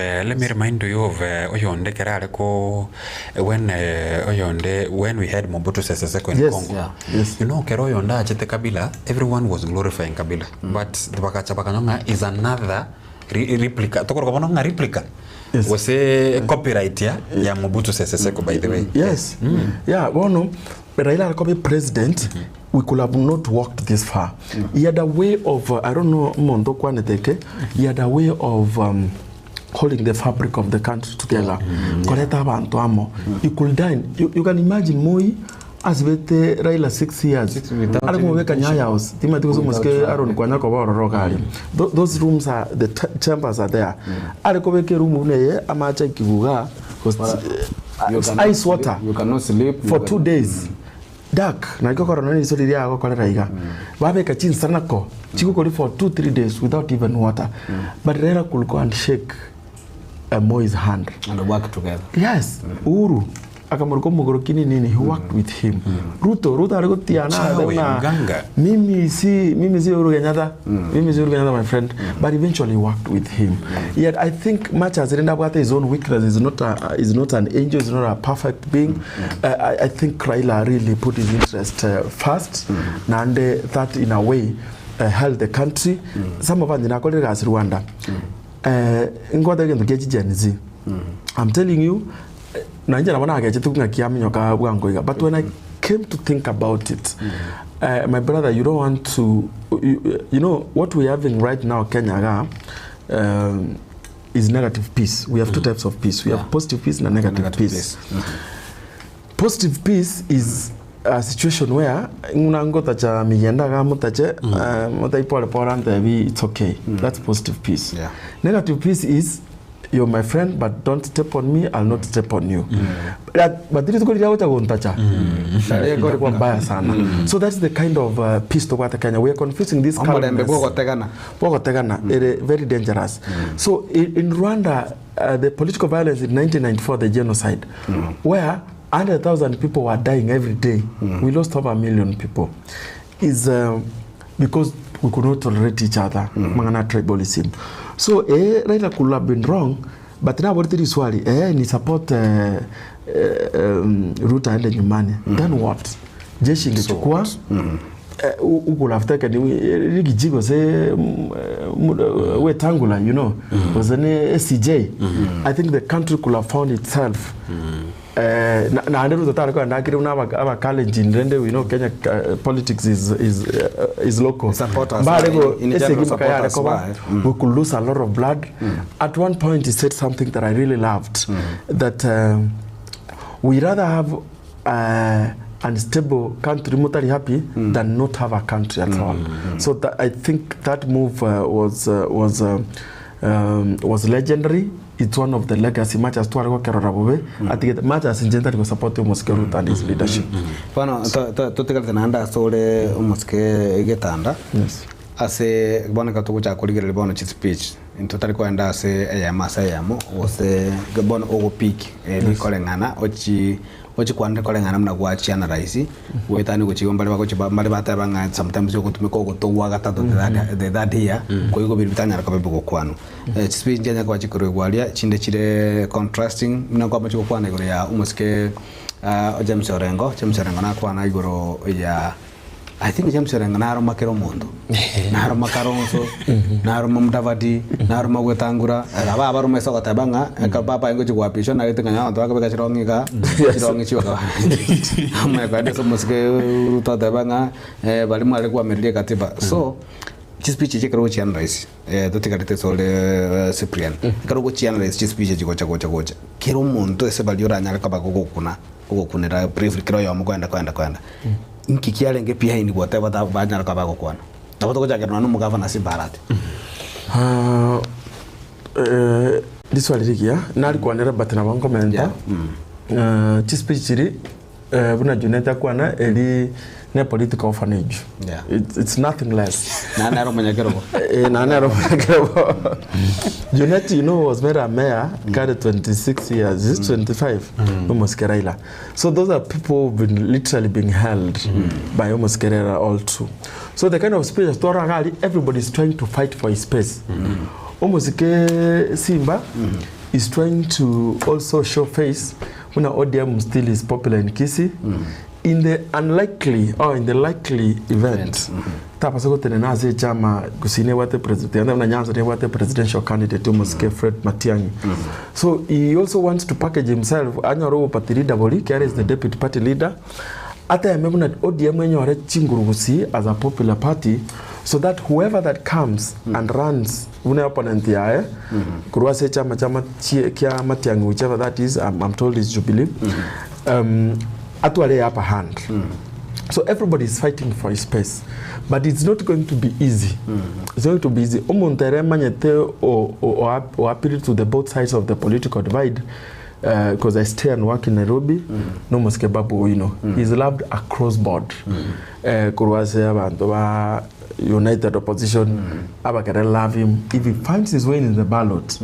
Oyonde Kerareko when we had Mobutu Sese Seko in Congo. Yeah. Yes. You know, Kero Yonda Achete Kabila, everyone was glorifying Kabila, but the Bakachapakanyonga is another replica. Tokorokabononga replica. Yes. Was a copyright ya Mobutu Sese Seko, by the way. Yes. Yeah, well, no. Raila Kobe president, we could have not walked this far. He had a way of, I don't know, he had a way of holding the fabric of the country together. You could dine. You can imagine Moi as with Raila 6 years. Those rooms are, the chambers are there. Ice water. You cannot sleep for 2 days. Dark. Na iko corona ni sori ya ko raiga. Babe ka chin sanako. Chiko ko for 2-3 days without even water. But Raila could go and shake Moi's hand and work together. Yes. Uhuru akamurko mugorokini nini, he worked with him. Ruto alikotiana mimi si Uhuru Kenyatta, my friend, but eventually worked with him. Yet I think much as Rendabwate his own weakness, is not an angel, is not a perfect being. I think Raila really put his interest first, and that in a way held the country. Some of us in Rwanda. I'm telling you, but when I came to think about it, my brother, you don't want to, you know, what we're having right now, Kenya, is negative peace. We have two types of peace. We have positive peace and negative peace. Positive peace is a situation where it's okay. That's positive peace. Yeah. Negative peace is, you're my friend, but don't step on me, I'll not step on you. But this is good. So that's the kind of peace to Kenya. We are confusing this very dangerous. So in Rwanda, the political violence in 1994, the genocide, where 100,000 people were dying every day, we lost over 1 million people, is because we could not tolerate each other, mangana tribalism. So Raila could have been wrong, but now what is wali ni support Ruto aende nyumbani. Then what? Jeshi ingechukua uko laftaka ni kijigo se we tangula, you know, was an SCJ. I think the country could have found itself. Na ndio tutataka na kile una challenge ndende, we know Kenya politics is local. We could lose a lot of blood. At one point he said something that I really loved, that we rather have unstable country, totally happy, than not have a country at all. So that, I think that move was legendary. It's one of the legacy, much as Tuarego Kerorabube, I think much as in general was supporting Mosquero and his leadership. Yes. Ase bona katukucha kuligere bona chit speech intotari kwenda ase masa yamo ose gabon ogo peak ni kolengana ochi kwanda kolengana mna kwachiana raisi wetani kuchigomba bali batabanga sometimes yokutumika ogotowa gatatu that here ko yugo bitanya rakabe kwano speech njenya kwa chikoro gwalia chinde chire contrasting mna kwa machiko kwana igoro ya umuske James Orengo na kwana igoro ya I think James Orengo na aroma kero mondo na aroma karonso na aroma mtavati na aroma gwetangura aba abarume soka tabanga ka papa ingo chikwapisho na gitenganya ndo akabeka chirongi chiwa amma kwa deso musike Ruto tabanga bali mwale kwa merie katiba so chispeech chikero chian rais dotikarite sole Cyprian karo chian rais chispeech chikocha kero mondo ese baliora nyaka kabako kunera brief kero yo mkwenda nkikiale nge pia ni bote bata banyara kabako kwana tabato ko jagero no mugavana simbarate this one rigia nali kwanera batana banko menta chispeech chiri buna juneta kwana eli ne political orphanage. Yeah. It's nothing less. Nanero Manyakero. Junet, was made a mayor, carried 26 years. This is 25. Almost Keraila. So those are people who've been literally being held by almost Kerala all through. So the kind of space everybody's trying to fight for his space. Almost Simba is trying to also show face when ODM still is popular in Kisii. In the unlikely or in the likely event, tapasoko tena ze chama kusine wate president na nyanza ne wate presidential candidate Muske Fred Matiang'i. So he also wants to package himself anyoro party leader boli carry is the deputy party leader. Ata memuna ODM enyore chingurugusi as a popular party, so that whoever that comes and runs une opponent yae kuruase chama kia Matiang'i, whichever that is, I'm told is Jubilee. Actually upper hand. So everybody is fighting for his space, but it's not going to be easy. It's going to be easy. Or appeal to the both sides of the political divide, because I stay and work in Nairobi. No Muske Babu, he's loved across board. United opposition, Abakare love him. If he finds his way in the ballot,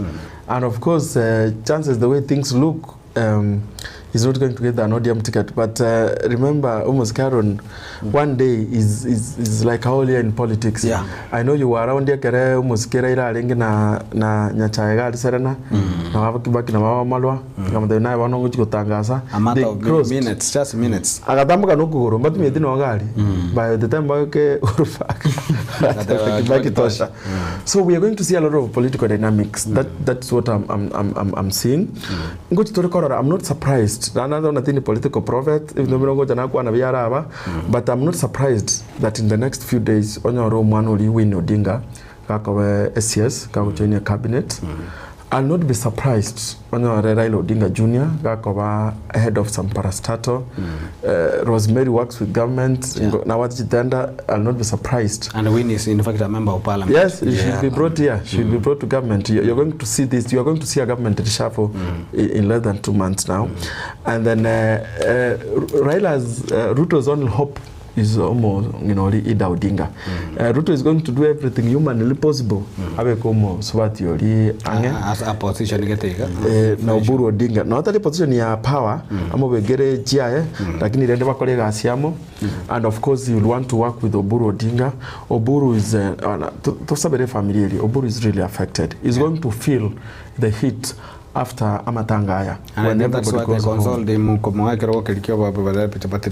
and of course, chances the way things look, he's not going to get an ODM ticket. But remember, almost Haron, one day is like a whole year in politics. Yeah. I know you were around here, kere almost kera ila alingi na nyachaiga serena, na wabaki na mama malwa, kama dena wano nguchi kutangasa. A matter of minutes, just minutes. Agatamuka nukuguru, mbatu mieti na wagali. By the time bake urufaka, baki tosha. So we are going to see a lot of political dynamics. That's what I'm seeing. Nguchi torikorora, I'm not surprised. Another nothing political prophet, if no go janaku na biara, but I'm not surprised that in the next few days Onyoro Mwanoli win Odinga kakawe SCS kakuchenia cabinet. I'll not be surprised when Raila Odinga Jr. Gakova head of some parastatal. Rosemary works with government. Now what Jitenda, I'll not be surprised. And Win is in fact a member of parliament. Yes, she should be brought here. She will be brought to government. You're going to see this. You are going to see a government reshuffle in less than 2 months now. And then Raila's Ruto's only hope is almost, Ida Odinga. Ruto is going to do everything humanly possible. Abekomo swati yoli ange. As a position getega. Na Oburu Odinga. Not that the position ya power. Amo begere jiae. Lakini rende wakolega asiamo. And of course, you will want to work with Oburu Odinga. Oburu is to sabere family. Oburu is really affected. He's going to feel the heat after Amatangaya. And that's why they console them.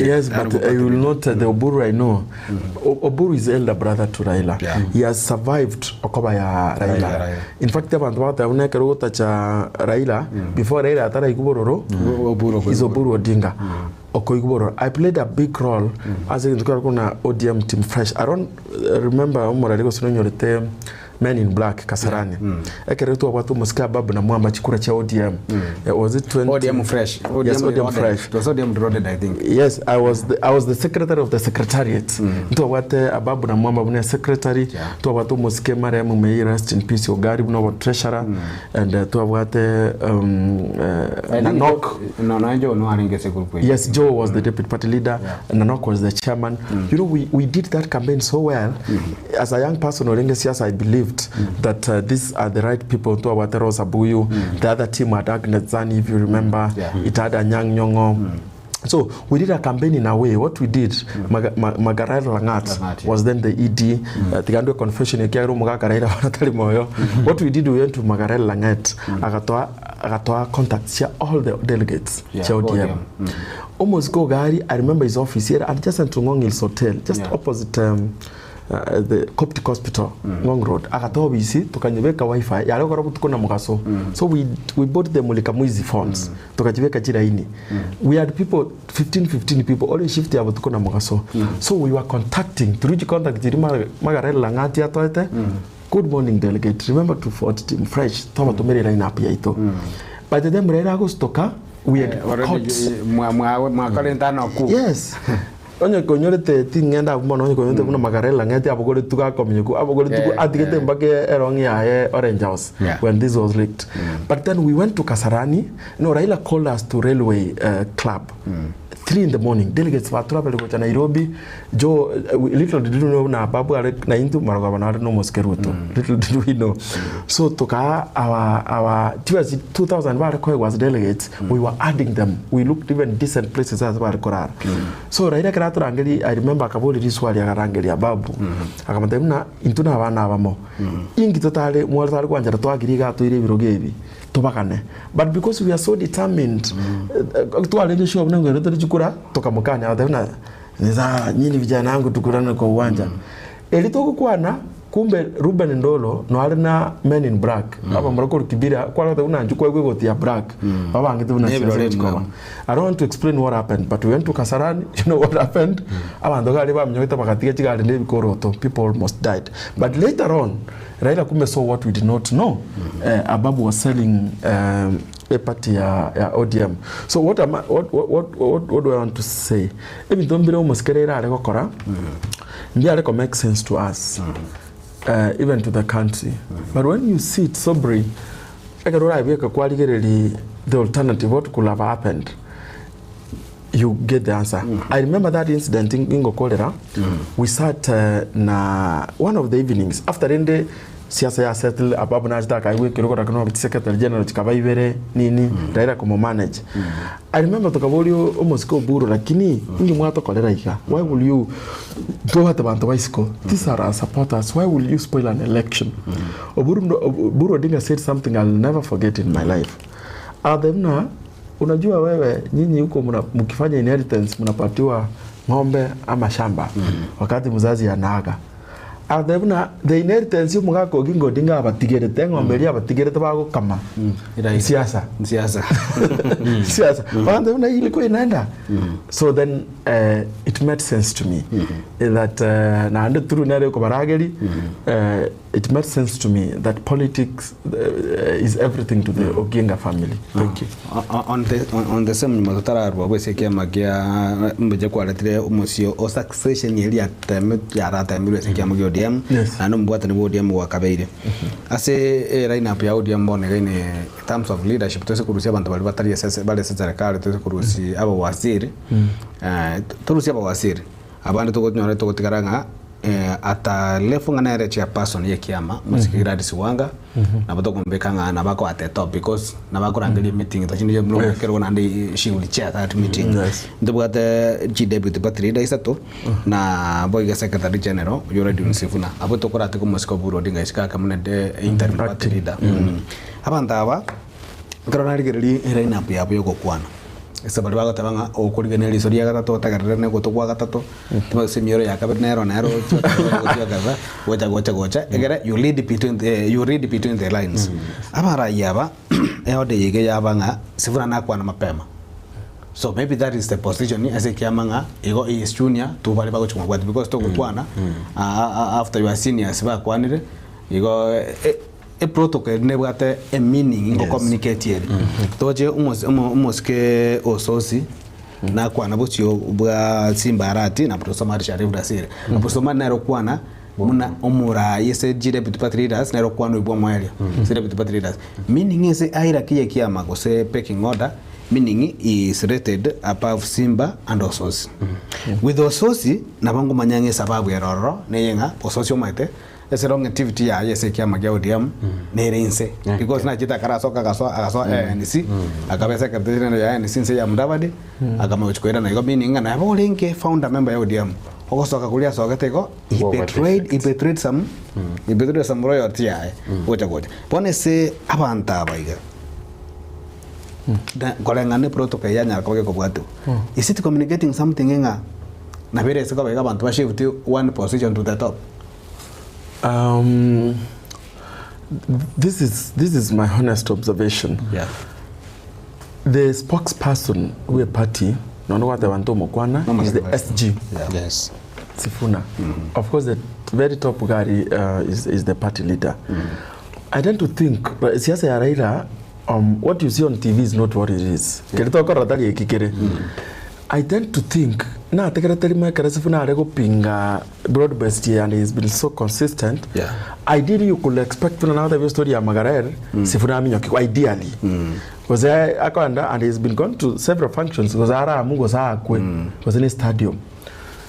Yes, but I will not, the Oburu I know. Oburu is elder brother to Raila. Yeah. He has survived Okobaya Raila. In fact, Raila, before Raila atara Igubororo, is Oburu Odinga. I played a big role as a ODM team fresh. I don't remember Men in Black Kasarani. Ekeretu watu Muska Babu na Mwamba chikura cha ODM. Was it 20? ODM fresh. Yes, ODM fresh. It was ODM Roaded, I think. Yes, I was the secretary of the secretariat. Nto wate Ababu na Mwamba bune secretary. To watu Muske Mariamu may rest in peace Ogari bune treasurer. And to wate Nanok. Yes, Joe was the deputy party leader. And Nanok was the chairman. We did that campaign so well. As a young person, I believe that these are the right people to our Rosa Buyu. The other team had Agnes Zani, if you remember. It had a Nyang Nyongo. So we did a campaign in a way. What we did, Magarai Langat was then the ED. The confession. What we did, we went to Magarai Langat. Agatoa contacts all the delegates. ODM. Almost go Gary. I remember his office here adjacent to Ngong Hills Hotel, just opposite the Coptic Hospital, Ngong Road. Akatoa bisi tukanyeweka wifi. Yale karabu tuko na mugaso. So we bought the mulikamuizi phones. Tukajiveka jiraini. We had people 15 people all shift ya tuko na mugaso. So we were contacting through contact Magarel Langati atoete. Good morning delegate. Remember to vote team fresh. Toma tumere line up ya ito. By the time Mrera Agostoka, we had caught. Yes. Onye konyore te tingenda mono onye konyore kuna Magarela ngati abogore tuka komnyeku abogore tuku atigete mbake erongi ya Orange House when this was leaked. But then we went to Kasarani. Raila called us to Railway Club. 3 in the morning delegates were traveling to Nairobi. Joe little did you know na babu na into maragabana no moskeruto. Little did we know. So toka our 2000 was delegates. We were adding them. We looked even decent places as well. So raira karato rangeli I remember kaboli riswali ya rangeli ya babu. Akamatema intuna wana abamo. Ingi totale mwaltale kwanjara twagiriga tuire birogebi. Tobakane. But because we are so determined to already show mnango ndio tuchukura toka mukani ataona niza nyinyi vijana wangu tukurana kwa uwanja. Elitoko kwana kumbe Ruben Ndolo no alina men in black aba murako kibira kwa ataona njukwa gwe gotia black baba angitu na siasa. I don't want to explain what happened, but we went to Kasarani. You know what happened? Abantu gali bamnyoita bakatika kigali ne bikoroto. People almost died. But later on Raila Kumbe saw what we did not know. Ababu was selling a party ODM. So what do I want to say? Even though mbira umuskerera areko kora, mbia areko makes sense to us, even to the country. But when you see it sobering, the alternative, what could have happened, you get the answer. I remember that incident in Cholera. We sat na one of the evenings after the siasa ya settle ababu na jitaka iwe kiroko takano secretary general chikabaibere nini Raila como manage. I remember tokabolio almost go buru lakini ingi mwato Cholera ika. Why will you do at abantu waisiko? These are our supporters. Why will you spoil an election? Buru Odinga said something I'll never forget in my life. Ademna unajua wewe nyinyi huko mkifanya inheritance mnapatiwa ng'ombe ama shamba wakati mzazi anaaga. Ademna the inheritance mugako gingo dinga abatigere ng'ombe lia abatigere tabago kama siasa ademna ilikuwa inaenda. So then it made sense to me that na ande through nare ko barageli it made sense to me that politics is everything to the Oginga family. Thank you. On the same matara arbo bwese kiama kia mbeje kwa letire umosio o succession yeli ya rata mbele kiama gyo ODM anu mbwata ni ODM wa kabeire ase line up ya ODM bonega in terms of leadership tose kurusia abantu bali batari sese bale serikali tose kurusi abo wasiri turusi abo wasiri abandi to tikaranga ata lefunga na ere chairperson ye kiama musikira disiwanga na bato kumbekanga na bako at the top because na bako rangeli meeting tachini je mlo kero na ndi shinguli chair that meeting ndo bata Getembe Television isato na boy secretary general yora dunsifuna abo to korate ko Moscow buro dinga iska kamune de interview party leader abandaba karona rigeri ina pia apo yoko kwana sabali bago tabanga o kurigene lisoria gatatu tagarene go tokwa gatatu tuma semioro yakabernero nero gocha egere you read between the lines abara yaba eode yege yabanga sifuna na kwa na mapema. So maybe that is the position as a kiamanga ego is junior to bali bago chuma because to kwana after you are senior siba kwanire ego a protocol never got a meaning in communicate here. Toje umoske ososi na kwa na butio bwa simbarati na prosoma sharifu dasire. Na prosoma na rokwana muna omura yese Getembe Television na rokwano ibwa mwele. Getembe Television. Meaning is hierarchy kiama go say pecking order. Meaning is rated above Simba and Ososi. With Ososi na bangu manyange sababu ya roro neyenga Ososi omaite it's a wrong activity ya yese kiama gya ODM nerinse because na chita karasoka akaso NC akabesa kadiri ya NC nse ya mudavadi akama uchukwera na meaning na yabo linke founder member ya ODM okosoka kulia soka teko he betrayed some royalty ya gocha pone se abanta baiga kolengane protocol ya nyaka ko bwatu is it communicating something nga na bere se ko baiga bantu ba shift one position to the top. This is my honest observation. Yeah. The spokesperson who a party, no what they want to mokwana is the SG. Yeah. Yes. Sifuna. Of course, the very top guy is the party leader. I tend to think, siasa ya Raila, what you see on TV is not what it is. I tend to think na tekretari mekere sifuna arego pinga broad-based and he's been so consistent. Yeah. Ideally, you could expect to another story ya Magarer sifuna minyoki ideally. Because akwanda and he's been gone to several functions because ara mungo za akwe was in a stadium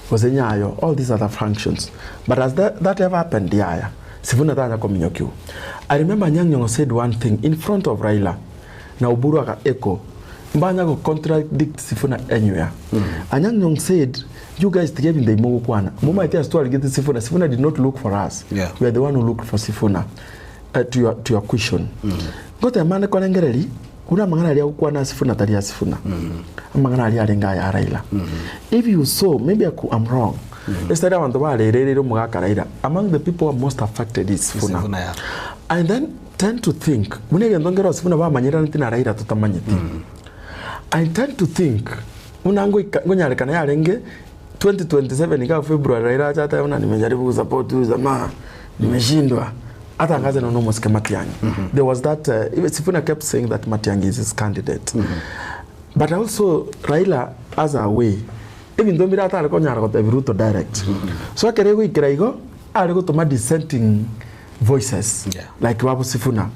was in Nyayo, all these other functions. But as that ever happened yeah sifuna tanya ko minyoki. I remember Nyang said one thing in front of Raila na Uburu aka echo Mbanya go contradict Sifuna anywhere. Anyang Nyong said, you guys together in the Imogo Kwana. Muma ite story get Sifuna. Sifuna did not look for us. Yeah. We are the one who looked for Sifuna. To your question. Got a man konengereli. Kuna mangana ya Kwana Sifuna talia Sifuna. Mangana ya renga ya Raila. If you saw, maybe I'm wrong. Yesterday I want to Raila. Among the people who are most affected is Sifuna. Yeah. And then tend to think. Munege ndongera Sifuna ba manyira ntina Raila tutamanyiti. I tend to think unango ngonyalekana yarenge 2027 ika February Raila hata una nimejaribu kusupport zama nimeshindwa hata ngaze na nomo skema Matiang'i. There was that Sifuna kept saying that Matiang'i is his candidate. But also Raila as a way even though mira hata alikuwa nyara kwa Ruto direct. So akerego ikiraigo alikuwa to dissenting voices like Babu Sifuna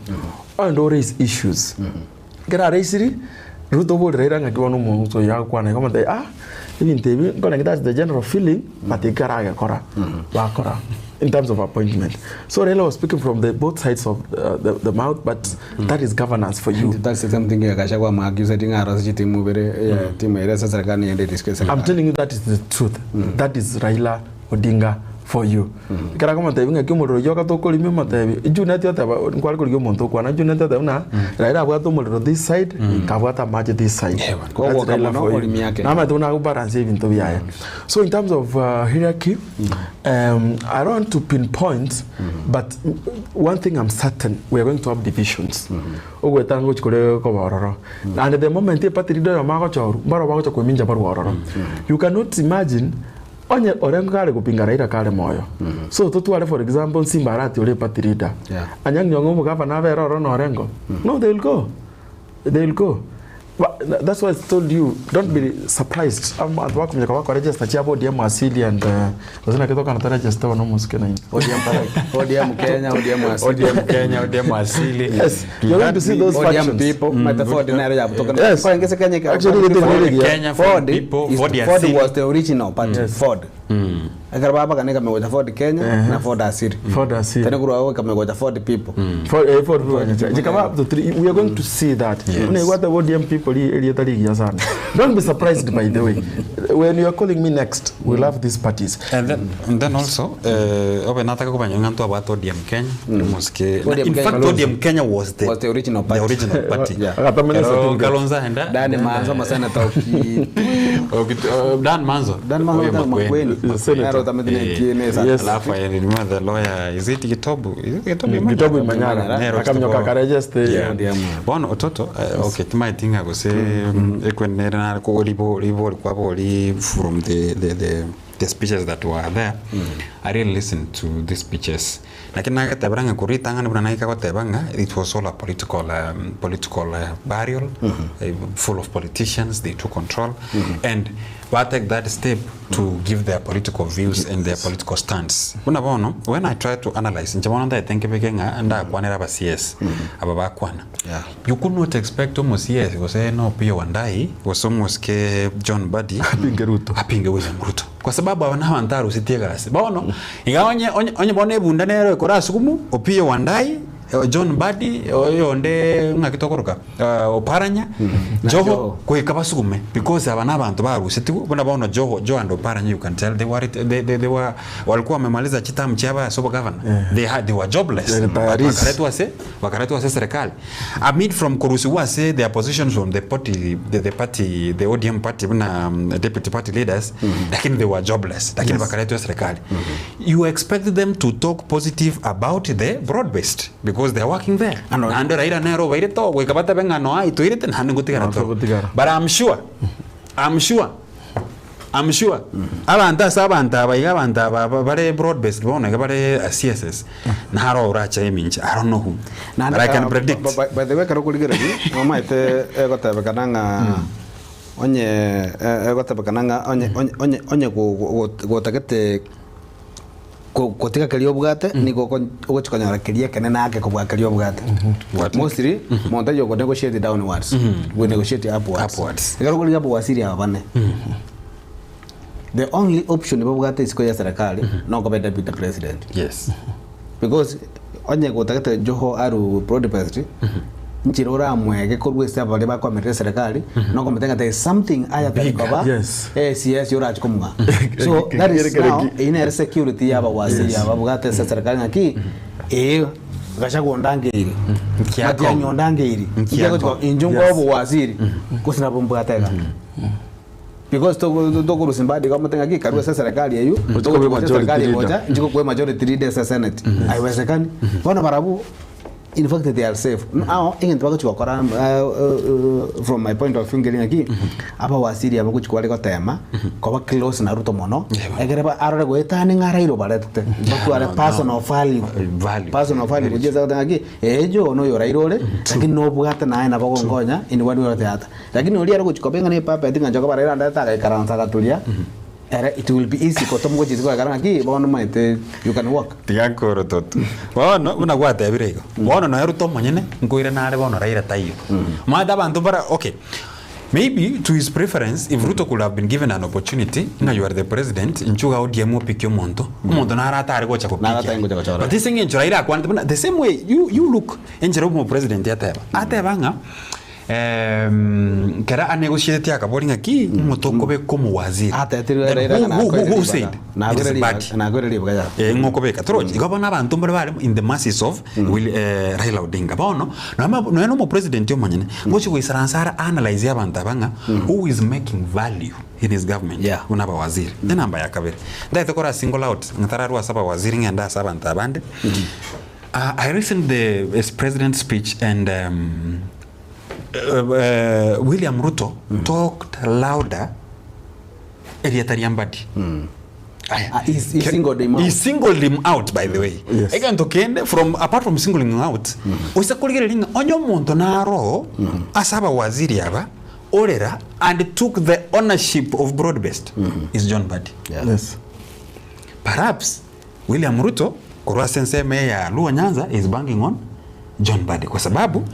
and all raise issues. Kera raisiri Ruto bol Raila ngakiwa no mo so ya kwa na kama even tebi ngona that's the general feeling but ikara kora ba kora in terms of appointment. So Raila was speaking from both sides of the mouth, but that is governance for you. That's something I'm telling you that is the truth. That is Raila Odinga for you. Kara kama tebi ngakimoro yoka to kolimi matebi juneti ataba kwali kolio monto kwa na juneti ataba na Raila abwato molero this side kabwata maje this side kwa kama no kolimi yake na matuna balance even to biya. So in terms of hierarchy I don't want to pinpoint but one thing I'm certain we are going to have divisions ogwetango chikole ko baroro and the moment party leader mago choru baro bago chako minja baro baroro you cannot imagine onye orengo kale kupinga Raila kale moyo. So tutuale for example Simba Arati ole party leader. Anyang Nyong'o mu governor vero ro no orengo. No, they will go. They will go. But that's why I told you don't be surprised. I'm at work kwa register chabo ODM asili and wasina kitoka na register wa no muske na ODM Kenya, ODM asili. Yes. You're going to see those factions. People Ford na ya kutoka kwa ngese Kenya. Actually Kenya Ford was the original but Ford. Akarababa kaneka megoja Ford Kenya na Ford asili. Ford asili. Tena kuru wao kamegoja Ford people. Ford jikaba up to 3 we are going to see that. What the ODM people don't be surprised by the way. When you are calling me next, we'll have these parties. And then also obenata ko banyanganto about ODM Kenya. In fact ODM Kenya was the original party. The original party. Kalonza henda. Dan Manzo masana toki. Dan Manzo. Yes. Alafu alinunua the lawyer is it Gitobu? Gitobu Manyara. Akamnyoka karejeste. Bon Ototo okay tumai tinga go se ekwenera na ko libo kwa boli from the speeches that were there. I really listened to these speeches. Lakini nakatabanga kuritanga nibuna naika ko tebanga it was all a political burial full of politicians. They took control and I take that step to give their political views and their political stance. When I try to analyze, I think you could not expect almost yes, was no Pio Wandai, was almost John Buddy, Apinge William Ruto. Kwa sababu wanawantaru sitiegasi. Bono, onye bone bundanero korasukumu, Opio Wandai, John Buddy, onde ngakitokoroka Oparanya, Joho kwekabasukume because abana abantu barusitiku bona bono Joho and Oparanya you can tell they were walikuwa wamemaliza chitamu chaba sobo governor. They were jobless. Wakaletwa se serikali. Amid from kurusiwa say their positions from the party the ODM party na deputy party leaders lakini they were jobless. Lakini wakaletwa serikali. You expected them to talk positive about the broad based because they are working there. And Raila Nero wairito wekabata benga no ai tuirite nanu gutigara. But I'm sure abanta bare broad based bona bare CSS na haro uracha emincha I don't know who but I can predict by the way karo kuligera mama ite egotebe kananga onye gotabakananga onye gotagete kotika kelio bugate niko gochikonyara kelia kenene ake kubwa kelio bugate mostly monta yo negotiate downwards we negotiate upwards egaro kulia bwasiri abane the only option bugate is koya serikali no ko deputy president yes because onye gotagete joho aru broadcast nchirora mwege korwe saba le bakwa mere serikali no kometenga there is something aya kababa yes yora chikomwa so that is now in security yaba wasi yaba bugate serikali ngaki gasha gondangiri kya nyondangiri kiko injungo bo wasiri kusina bombugate because to kurusimbadi kama tenga ki karua serikali yeyu to serikali moja njiko kwa majority leaders ya senate haiwezekani bwana barabu. In fact, they are safe. Now, ingin tuwaga chukokora from my point of view ngelinga ki apa wasiri apa kuchukua liko tema kwa close na Ruto mono egereba arore go etani ngara iro balete kwa personal value kujeza tenga ki ejo no yora irole lakini no bugata nae na bago ngonya ini wadi yote hata lakini oli ara kuchukua benga ne papa etinga njoka barera ndata ka karanza katulia it will be easy ko tomo gochi kwa garanga ki bono maite you can work Egeikaro Ototo bono una gwate birego bono no Ruto monyene ngoire nare bono raira tayo mada bantu bara okay maybe to his preference if Ruto could have been given an opportunity nga you are the president nchuga ODM opikyo monto na rata ari gocha kopikya but this thing raira kwanta the same way you look enjero mo president ateba nga kera a negotiate ya kaboringa ki mutoko be como waziri who said na goreli bugaya ngoko be katro igabona abantu mbere in the masses of Raila Odinga bono no mo president yo manyene ngochi go isaransara analyze abantu abanga who is making value in his government unaba waziri the number ya kabere ndaite kora single out ngatararu asaba waziri ngenda asaba abantu abande I listened the president's speech and William Ruto talked louder he singled him out by the way again to kende from apart from singling him out usakuligelinga onyo muntu naro asaba waziri aba orera and took the ownership of broad-based is John Mbadi yes perhaps William Ruto korwa sense meya Luo Nyanza is banking on John Mbadi kwa sababu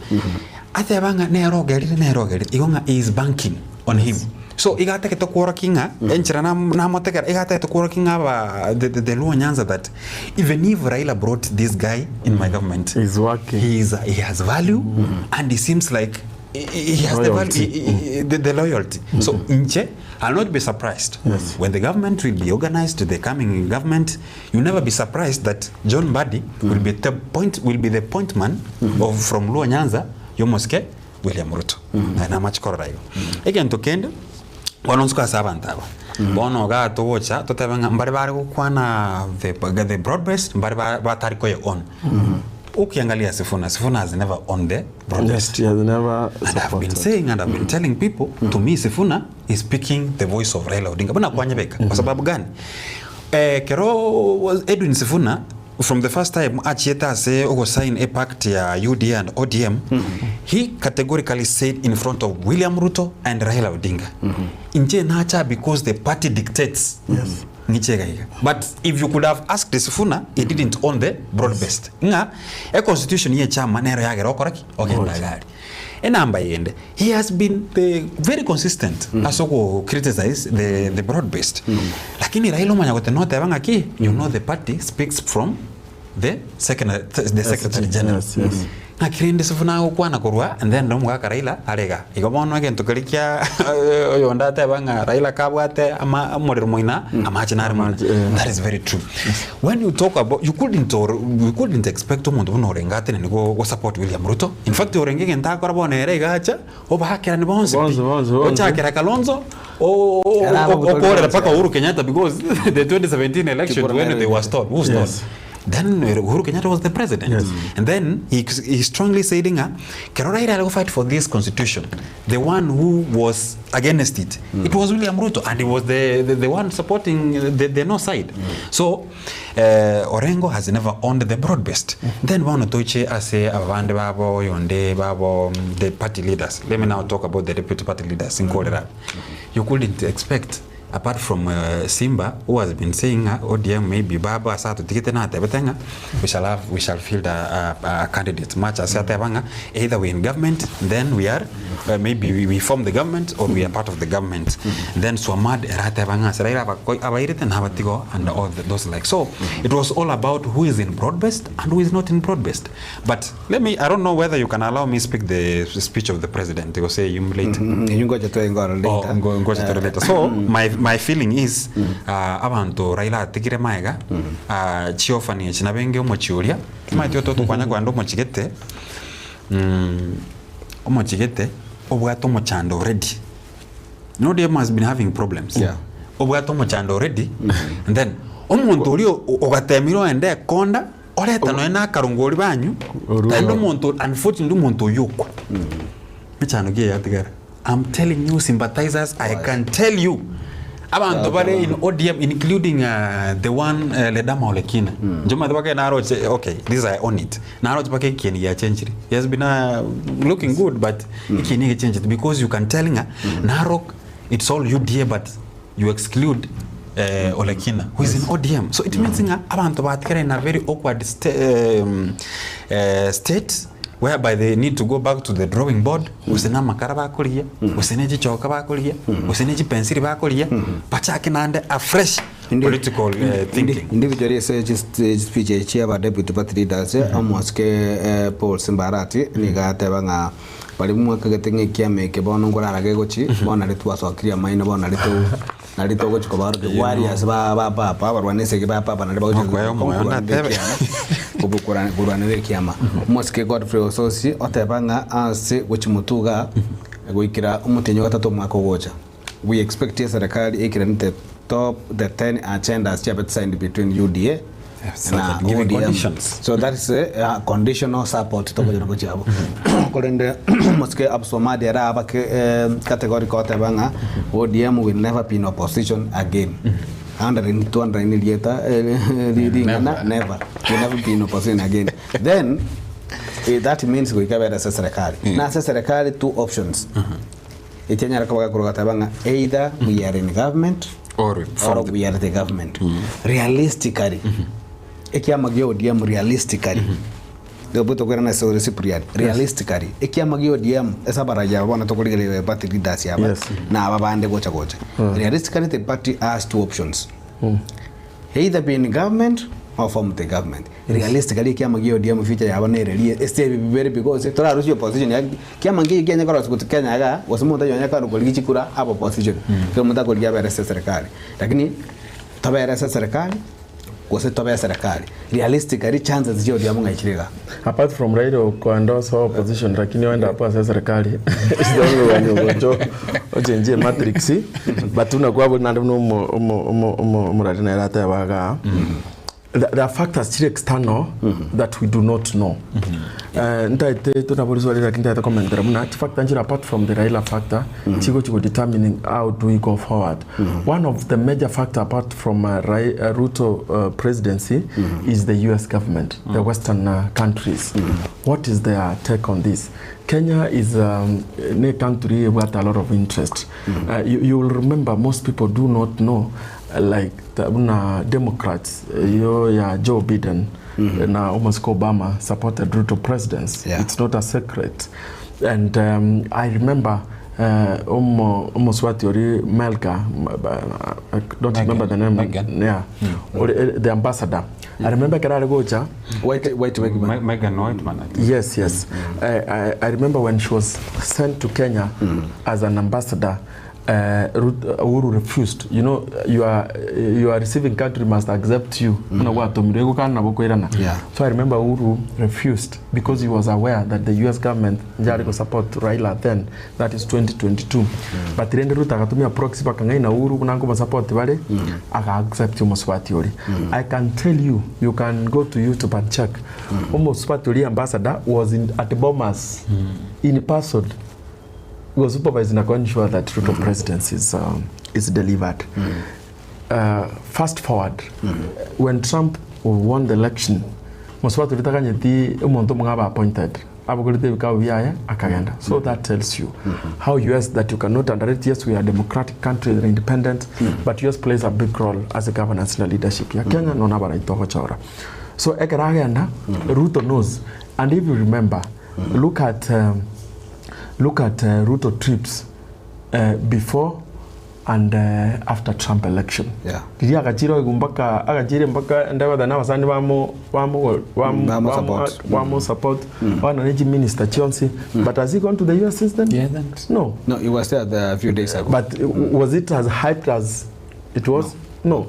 atebanga nerogeri igonga is banking on him so igate to kworokinga enchira na motekera igate to kworokinga ba the Luo Nyanza that even if Raila brought this guy in my government he's working he has value and it seems like he has the loyalty so inche I'll not be surprised when the government will be organized to the coming government. You'll never be surprised that John Mbadi will be the point man of from Luo Nyanza yomoske William Ruto na machikora hiyo again to kende wanonsuka sabantaba bono ga to wocha to tebanga mbare bare kwana the broad-based mbare batari ko on ukiangalia Sifuna has never on the broad-based he has never and I've been saying and I've been telling people to me Sifuna is speaking the voice of Raila Odinga bana kwanyebeka kwa sababu gani kero was Edwin Sifuna from the first time Achieta say ogo sign a pact ya UD and ODM he categorically said in front of William Ruto and Raila Odinga inje nacha because the party dictates but if you could have asked Sifuna he didn't own the broad-based nga a constitution ye chama nero yage rokoraki ogenda enamba yende he has been very consistent asoko criticize the broad-based lakini Raila manyagote no tebanga ki you know the party speaks from the secretary general akirinde Sifuna ukwana kurwa and then ndamwa Raila arega igobono agento kalikia oyo ndate banga Raila kabwate ama modero moina ama chinare that is very true when you talk about you couldn't expect umuntu unorengate ne go support William Ruto in fact orengenge ntakora bonere igacha obahakira ni bonse ochakira Kalonzo okorera paka Uhuru Kenyatta because the 2017 election when they were stopped Then Uhuru Kenyatta was the president. Yes. And then he strongly said, Raila will fight for this constitution. The one who was against it, it was William Ruto, and he was the one supporting the no side. So Orengo has never owned the broad-based. Then one Ototo as Avande Babo, Yonde Babo, the party leaders. Let me now talk about the deputy party leaders in Kolera. You couldn't expect, apart from Simba, who has been saying ODM maybe Baba Sato Tiketena Tebetenga, we shall field a candidate much as Satavanga. Either we're in government, then we are maybe we form the government, or we are part of the government. Then Swamad Ratavanga Saraira and Havatigo and all those like. So it was all about who is in broad-based and who is not in broad-based. But I don't know whether you can allow me speak the speech of the president. They will say you later. You go to later. So my feeling is abantu Raila tikire maega chiofani chinabenge omochiuria kimaitio to kwanya kwando mochigete omochigete obwato mochando already. No, they must be having problems. Yeah. Obwato mochando already. And then omuntu ulio ogatemiro ende konda oleta no ena karungori banyu endo muntu unfortunately muntu yukwa michano gie yatigara. I'm telling you sympathizers, I can tell you abantu bare in ODM, including the one Ledama Olekina. Joma tabake naro okay, this I own it. Naro tabake kieni ya change. He has been looking good, but kieni change it because you can telling her Narok it's all UDA, but you exclude Olekina, who is in ODM. So it means abantu batikere in a very awkward state, whereby they need to go back to the drawing board. Usena makara bakulia, useneji choka bakulia, useneji pensiri bakulia, pachaki nande a fresh political thinking. Individually speech chair by deputy party leaders amoske Paul Simbarati niga tebanga bali mwaka gatenga kiame ke bono ngora ragegochi bona letu asokiria maina bona letu na letu gochi ko baro the warriors ba barwanese ke ba na letu kubukura gurwanire kiama moske Godfrey Ososi otebanga ase gochi mutuga goikira umutenyo gatatu mwaka gocha. We expect serikali ikirante top the 10 agendas chabet signed between UDA and ODM. So that is a conditional support to go jabo. Kolende moske absomadi era abake categorical tabanga ODM will never be in opposition again. 200 later never will never be in opposition again. Then that means we can have serikali. Na serikali two options. Itenya rakabaga kurogatabanga either we are in government or we are the government. Realistically ekiamagio ODM realistically the buto kwena so reciprocal realistically ekiamagio ODM esabaraja bona tokoligele party leaders yaba na ababande gocha realistically the party has two options. Either be in government or form the government. Realistically kiamagio ODM future yaba na really stay very because tora rusio position ya kiamagio Kenya kora sikuti Kenya ga wasumuta yonya ka rukoligi chikura abo position kama mtakolia bere serikali lakini tabere serikali kose tobe serikali realistically chances zio ODM ngaichirega apart from Raila kwando so opposition lakini wenda hapo serikali is the only one yogocho ojenje matrix but unakuwa na no muradina rata yabaga. There are factors still external that we do not know. Ntaite tunabulizwa lakini ntaite comment muna factor njira apart from the Raila factor chigo determining how do we go forward. One of the major factor apart from Ruto presidency is the US government, the Western countries. What is their take on this? Kenya is a country with a lot of interest. You will remember most people do not know like the Democrats, Joe Biden na almost Obama supported Ruto presidency. Yeah. It's not a secret. And I remember almost what Melka, I don't remember the name. Yeah, the ambassador. I remember Megan Whiteman. Yes. I remember when she was sent to Kenya as an ambassador. Uhuru refused. You know, you are receiving country must accept you. So I remember Uhuru refused because he was aware that the US government would support Raila then. That is 2022. But Rende Ruto akatumia proxy pakangai na Uhuru kunango support wale accept Muswati Ori. I can tell you, you can go to YouTube and check. Muswati Ori ambassador was at the Bomas in person. Was supervising to ensure that Ruto presidency is delivered. Fast forward, when Trump won the election, Muswati Ori umuntu mungaba appointed. So that tells you how US, that you cannot underrate. Yes, we are a democratic country, they're independent, but US plays a big role as a governance and leadership. Kenya no nabara itoho chora. So Ruto knows, and if you remember, look at Ruto trips before and after Trump election. Yeah. Kiria akachiro igumbaka akachire mpaka ndawa dana wasani wamo support one energy minister Chionsi. But has he gone to the US since then? Yeah, no. No, he was there a few days ago. But was it as hyped as it was? No.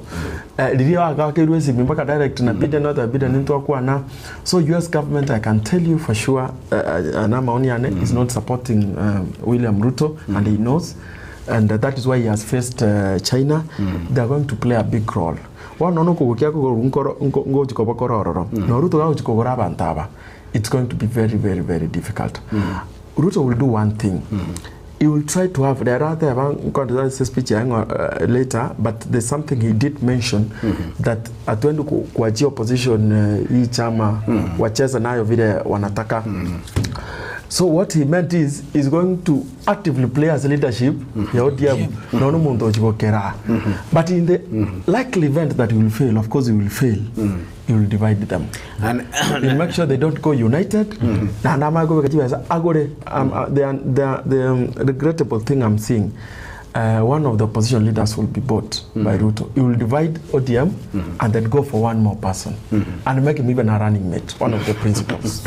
Liria akakiruesi mpaka direct na bidden not a bidden into akwana. So US government, I can tell you for sure, Anama Oniane is not supporting William Ruto, and he knows. And that is why he has faced China. They are going to play a big role. It's going to be very, very, very difficult. Ruto will do one thing. He will try to have, there are going to speech later, but there's something he did mention that atuendu kuachia opposition hii chama wacheza nayo vile wanataka. So what he meant is he's going to actively play as leadership. But in the likely event that he will fail, of course he will fail. He will divide them. And he'll make sure they don't go united. The regrettable thing I'm seeing, one of the opposition leaders will be bought by Ruto. He will divide ODM and then go for one more person and make him even a running mate. One of the principles.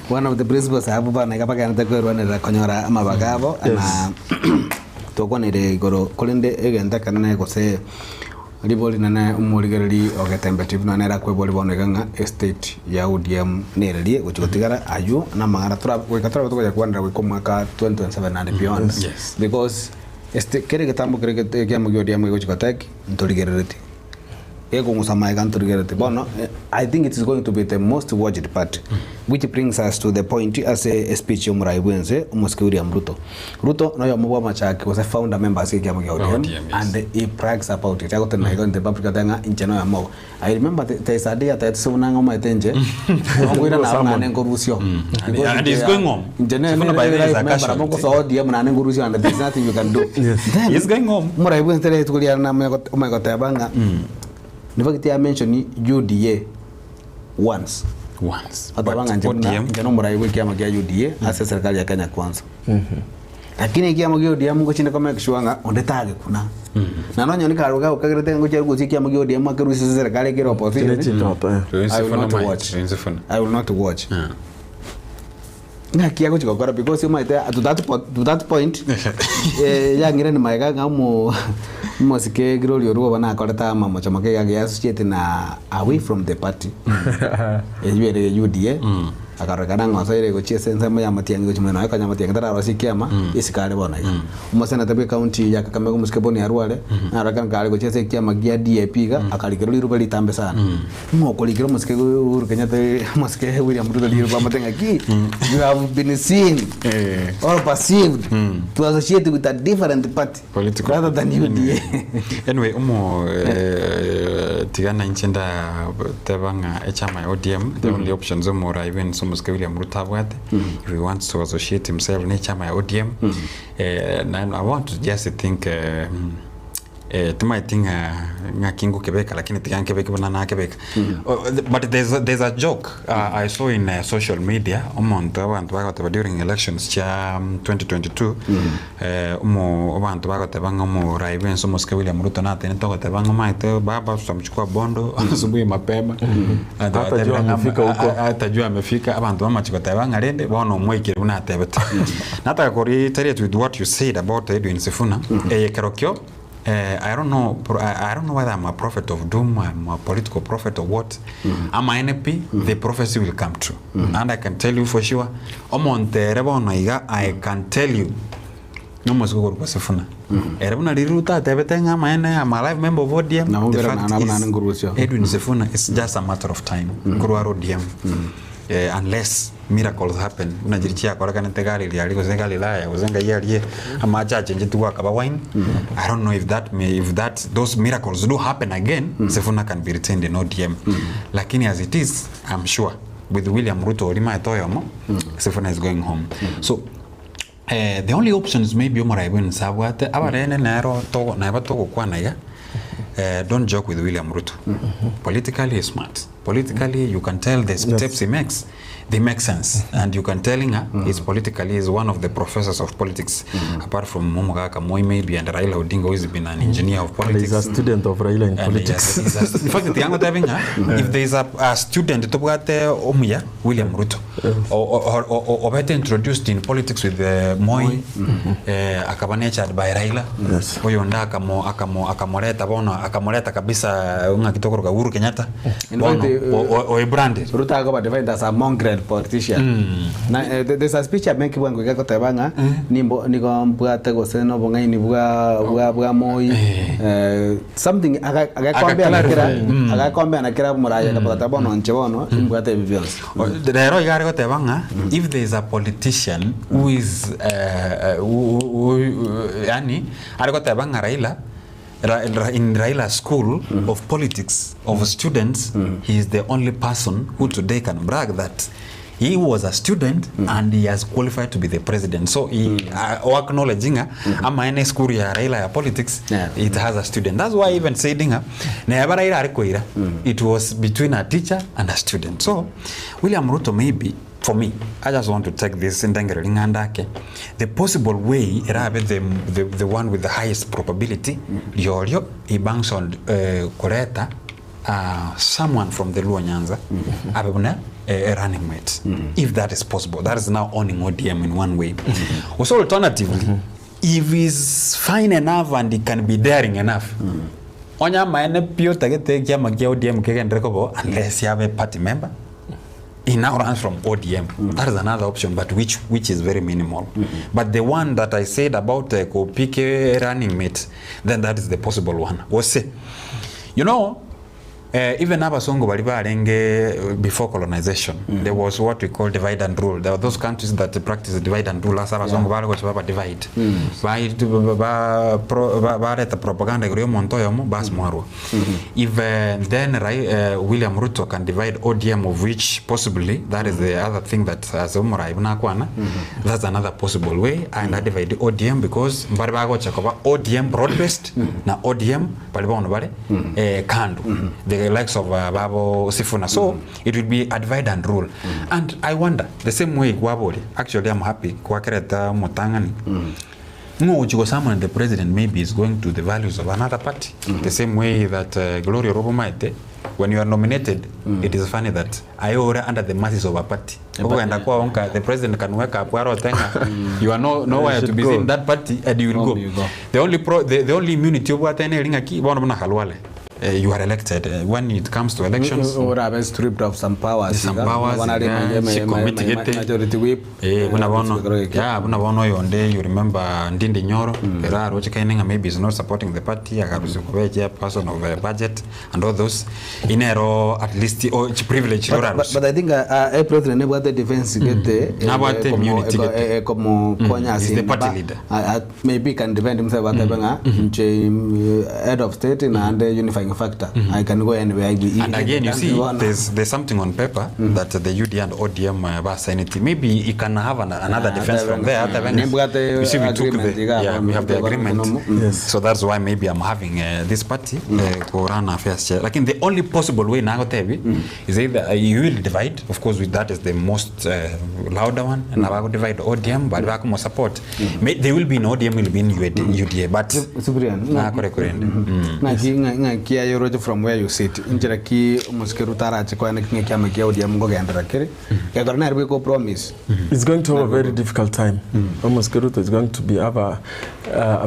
One of the principles I have konyora amabagabo na tokonere goro kolinde egenda kana gose riboli nana umurigereri Getembe TV na nera kweboli boneganga estate ya ODM nererie guchotigara ayu na magara tura gwikatura tuko yakwandira gwiko mwaka 2027 and beyond. Yes. Because kere getambo kere kiamu ODM guchikotek ntorigerereti ego musamaye kantorigereti bono. I think it is going to be the most watched part, which brings us to the point as a speech umuraibwenze umuske William Ruto no yomuwa machaki was a founder member as kiamu ODM, and he brags about it. I got in the public danga incheno ya mo. I remember the sadia that so nanga maitenje ngwira na ngorusio and it's going on incheno by the member amoko so ODM na ngorusio, and there's nothing you can do. It's going on muraibwenze tele tukulia na umegota banga. Never get mention UDA once. Atabanga njano muraiwe kiama kia UDA asa serikali ya Kenya kwanza. Lakini kiama kia UDA mungo chine kama kishuanga ondetage kuna. Na nonyo ni karuga ukagerete ngo cheru kuzi kiama kia UDA makerusi serikali kero opposition. I will not watch. Na kiago chikokora because you might to that point yangire ni maiga ngamo mosike groli oruwa bana akoreta mama chamake yage associate na away from the party ejuere UDA akarekana ngosaire go chisense mo yamatiangi go chimeno akanya matiangi tara rosikiama isikale bona umusena tabe county ya Kakamega musike boni arwale na arakana kale go chese kiama gia DAP ga akalikero liruba litambe sana ngoko likero musike Uhuru Kenyatta musike William Ruto liruba matenga ki you have been seen or perceived to associate with a different party political rather than UDA. Anyway tigana inchenda tabanga chama ODM the only options more even Muske William Ruto if he wants to associate himself in chama ODM. And I want to just think tumaitinga ngakingu kebeka lakini tikan kebeka bana kebeka. But there's a joke I saw in social media omonto abantu bagote during elections cha 2022 abantu bagote banga raiben somos ke William Ruto na tena togote banga maite baba tutamchukua bondo asubuhi mapema atajua amefika abantu bamachikote banga rende bono mwekire unatebeta nataka kuri tell with what you said about Edwin Sifuna Egeikaro. I don't know whether I'm a prophet of doom, I'm a political prophet or what. I'm a NP, the prophecy will come true. And I can tell you for sure, I can tell you, no must go to Sifuna. Erebuna Riruta, Tebetenga, I'm a live member of ODM. The fact is, Edwin Sifuna is just a matter of time. Kuruaro ODM. Unless miracles happen unajirichia kwa kana tegali ya liko zengali la uzenga yali amacha change to work about wine. I don't know if those miracles do happen again. Sifuna can be retained in ODM. Lakini as it is, I'm sure with William Ruto lima etoyomo Sifuna is going home. So the only options maybe umaraibun sabwate abarene nero to na batoko kwana ya don't joke with William Ruto. Politically he's smart. Politically you can tell the steps he makes, they make sense, and you can telling her he's one of the professors of politics, apart from Momogaka Moi maybe and Raila Odinga who has been an engineer of politics. He's a student of Raila in politics. In fact, the young having if there is a student to Omuya William Ruto or better introduced in politics with Moi akabanechad by Raila oyonda akamoleta bono akamoleta kabisa unga kitoko Uhuru Kenyatta or branded Ruto got defined as a mongrel politician. There's a speech I make when we got Tebanga nimbo nigombuate goseno bongai ni bua Moi something agakombe anakira muraya kapata bono nchebono imbuate vivions. The hero igari got Tebanga if there is a politician who is yani got Tebanga Raila in Raila School of Politics of students, he is the only person who today can brag that he was a student and he has qualified to be the president. So he acknowledging ama ene school ya Raila ya politics, it has a student. That's why even saying it was between a teacher and a student. So William Ruto maybe for me, I just want to take this in the possible way, the one with the highest probability, he banks on Koreta, someone from the Luo Nyanza, a running mate, if that is possible. That is now owning ODM in one way. Also, alternatively, if he's fine enough and he can be daring enough, unless you have a party member, he now runs from ODM. That is another option, but which is very minimal. But the one that I said about Kopike running mate, then that is the possible one. You know, even Abasongo Balibarenge before colonization, there was what we call divide and rule. There were those countries that practice divide and rule. As Abasongo Balibarenge divide. By propaganda if then William Ruto can divide ODM, of which possibly that is the other thing that as that's another possible way, and I divide the ODM because ODM broad-based na ODM Kandu. The likes of Babo Sifuna. So it will be a divide and rule. And I wonder, the same way Gwabori, actually I'm happy, Kwakereta Motangani. No, someone the president maybe is going to the values of another party. The same way that Gloria Robomaite, when you are nominated, it is funny that I order under the masses of a party. The president can work up you are nowhere to be in that party and you will go. The only immunity of you are elected. When it comes to elections, or are stripped of some powers. Some powers. Majority whip. You remember Ndindi Nyoro, maybe is not supporting the party. Person of a budget and all those. At least privilege. But I think a president never the defense get the immunity. Is the party leader. Maybe can defend himself at the head of state and unifying factor. I can go anywhere. And again, you see, there's something on paper that the UDA and ODM are signing. Maybe you can have another defense from there. You see, we have the agreement. Yes. So that's why maybe I'm having this party to run affairs chair. Like in the only possible way now, is either you will divide. Of course, with that is the most louder one, and I will divide ODM, but I will support. There will be no ODM, will be in UDA, but from where you sit, promise. It's going to have a very difficult time. Muskeruto is going to have a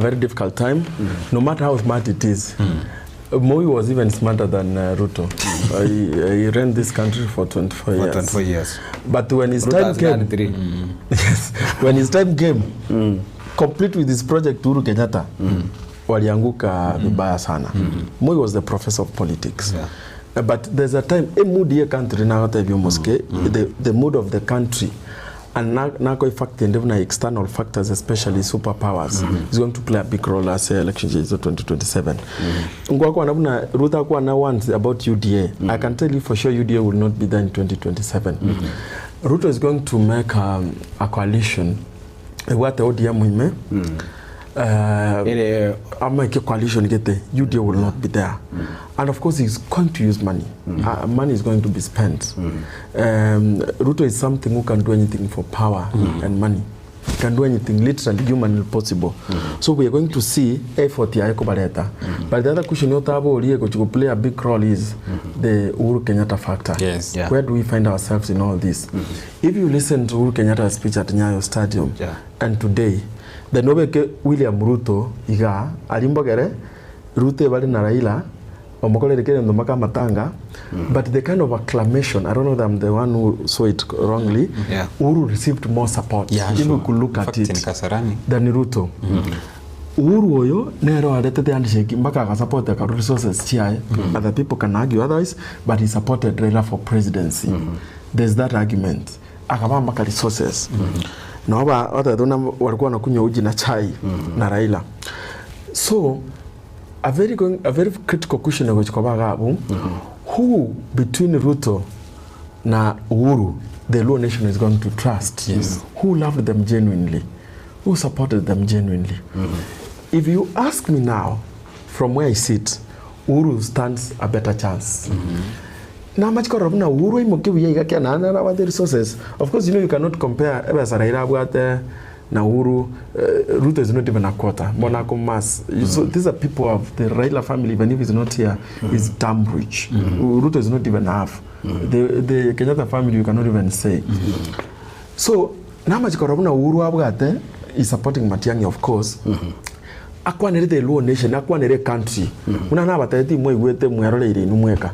very difficult time, no matter how smart it is. Moi was even smarter than Ruto. He ran this country for 24 years. 24 years. But when his time came, yes, when his time came, complete with his project Uhuru Kenyatta, walianguka vibaya sana. Moi was the professor of politics. Yeah. But there's a time, a mood here country now, the mood of the country, and now fact and external factors, especially superpowers, is going to play a big role as election is 2027. Ruta wants about UDA. I can tell you for sure UDA will not be there in 2027. Ruto is going to make a coalition. What the ODM make a coalition UDA will not be there. And of course he's going to use money. Money is going to be spent. Ruto is something who can do anything for power and money. He can do anything literally humanly possible. So we are going to see effort ya Ekobaleta. But the other question you to play a big role is the Uhuru Kenyatta factor. Yes. Yeah. Where do we find ourselves in all this? If you listen to Uhuru Kenyatta's speech at Nyayo Stadium and today, the Nobeke William Ruto iga alimbogere Ruto bali na Raila omokole rekere ndomaka matanga, but the kind of acclamation, I don't know that I'm the one who saw it wrongly, Uhuru received more support. If you could look at it than Ruto. Uhuru oyo nero alete handshake mpaka akasupport the resources chiae. Other people can argue otherwise, but he supported Raila for presidency. There's that argument. Akaba mpaka resources. Na wata dona walikuwa wanakunywa uji na chai na Raila. So a very critical question which who between Ruto na Uhuru the Luo nation is going to trust? Yes. Who loved them genuinely? Who supported them genuinely? If you ask me now, from where I sit, Uhuru stands a better chance. Na machikora na Uhuru imokiwe yake na the resources. Of course, you know you cannot compare Raila bwate na Uhuru. Ruto is not even a quarter. Monaco mass. So these are people of the Raila family, even if he's not here, is damn rich. Ruto is not even half. The Kenyatta family you cannot even say. So na machikora na Uhuru abwate is supporting Matiang'i, of course. Akwanere the Luo nation, akwanere country. Unana batati mwe gwete mwerole ire numweka.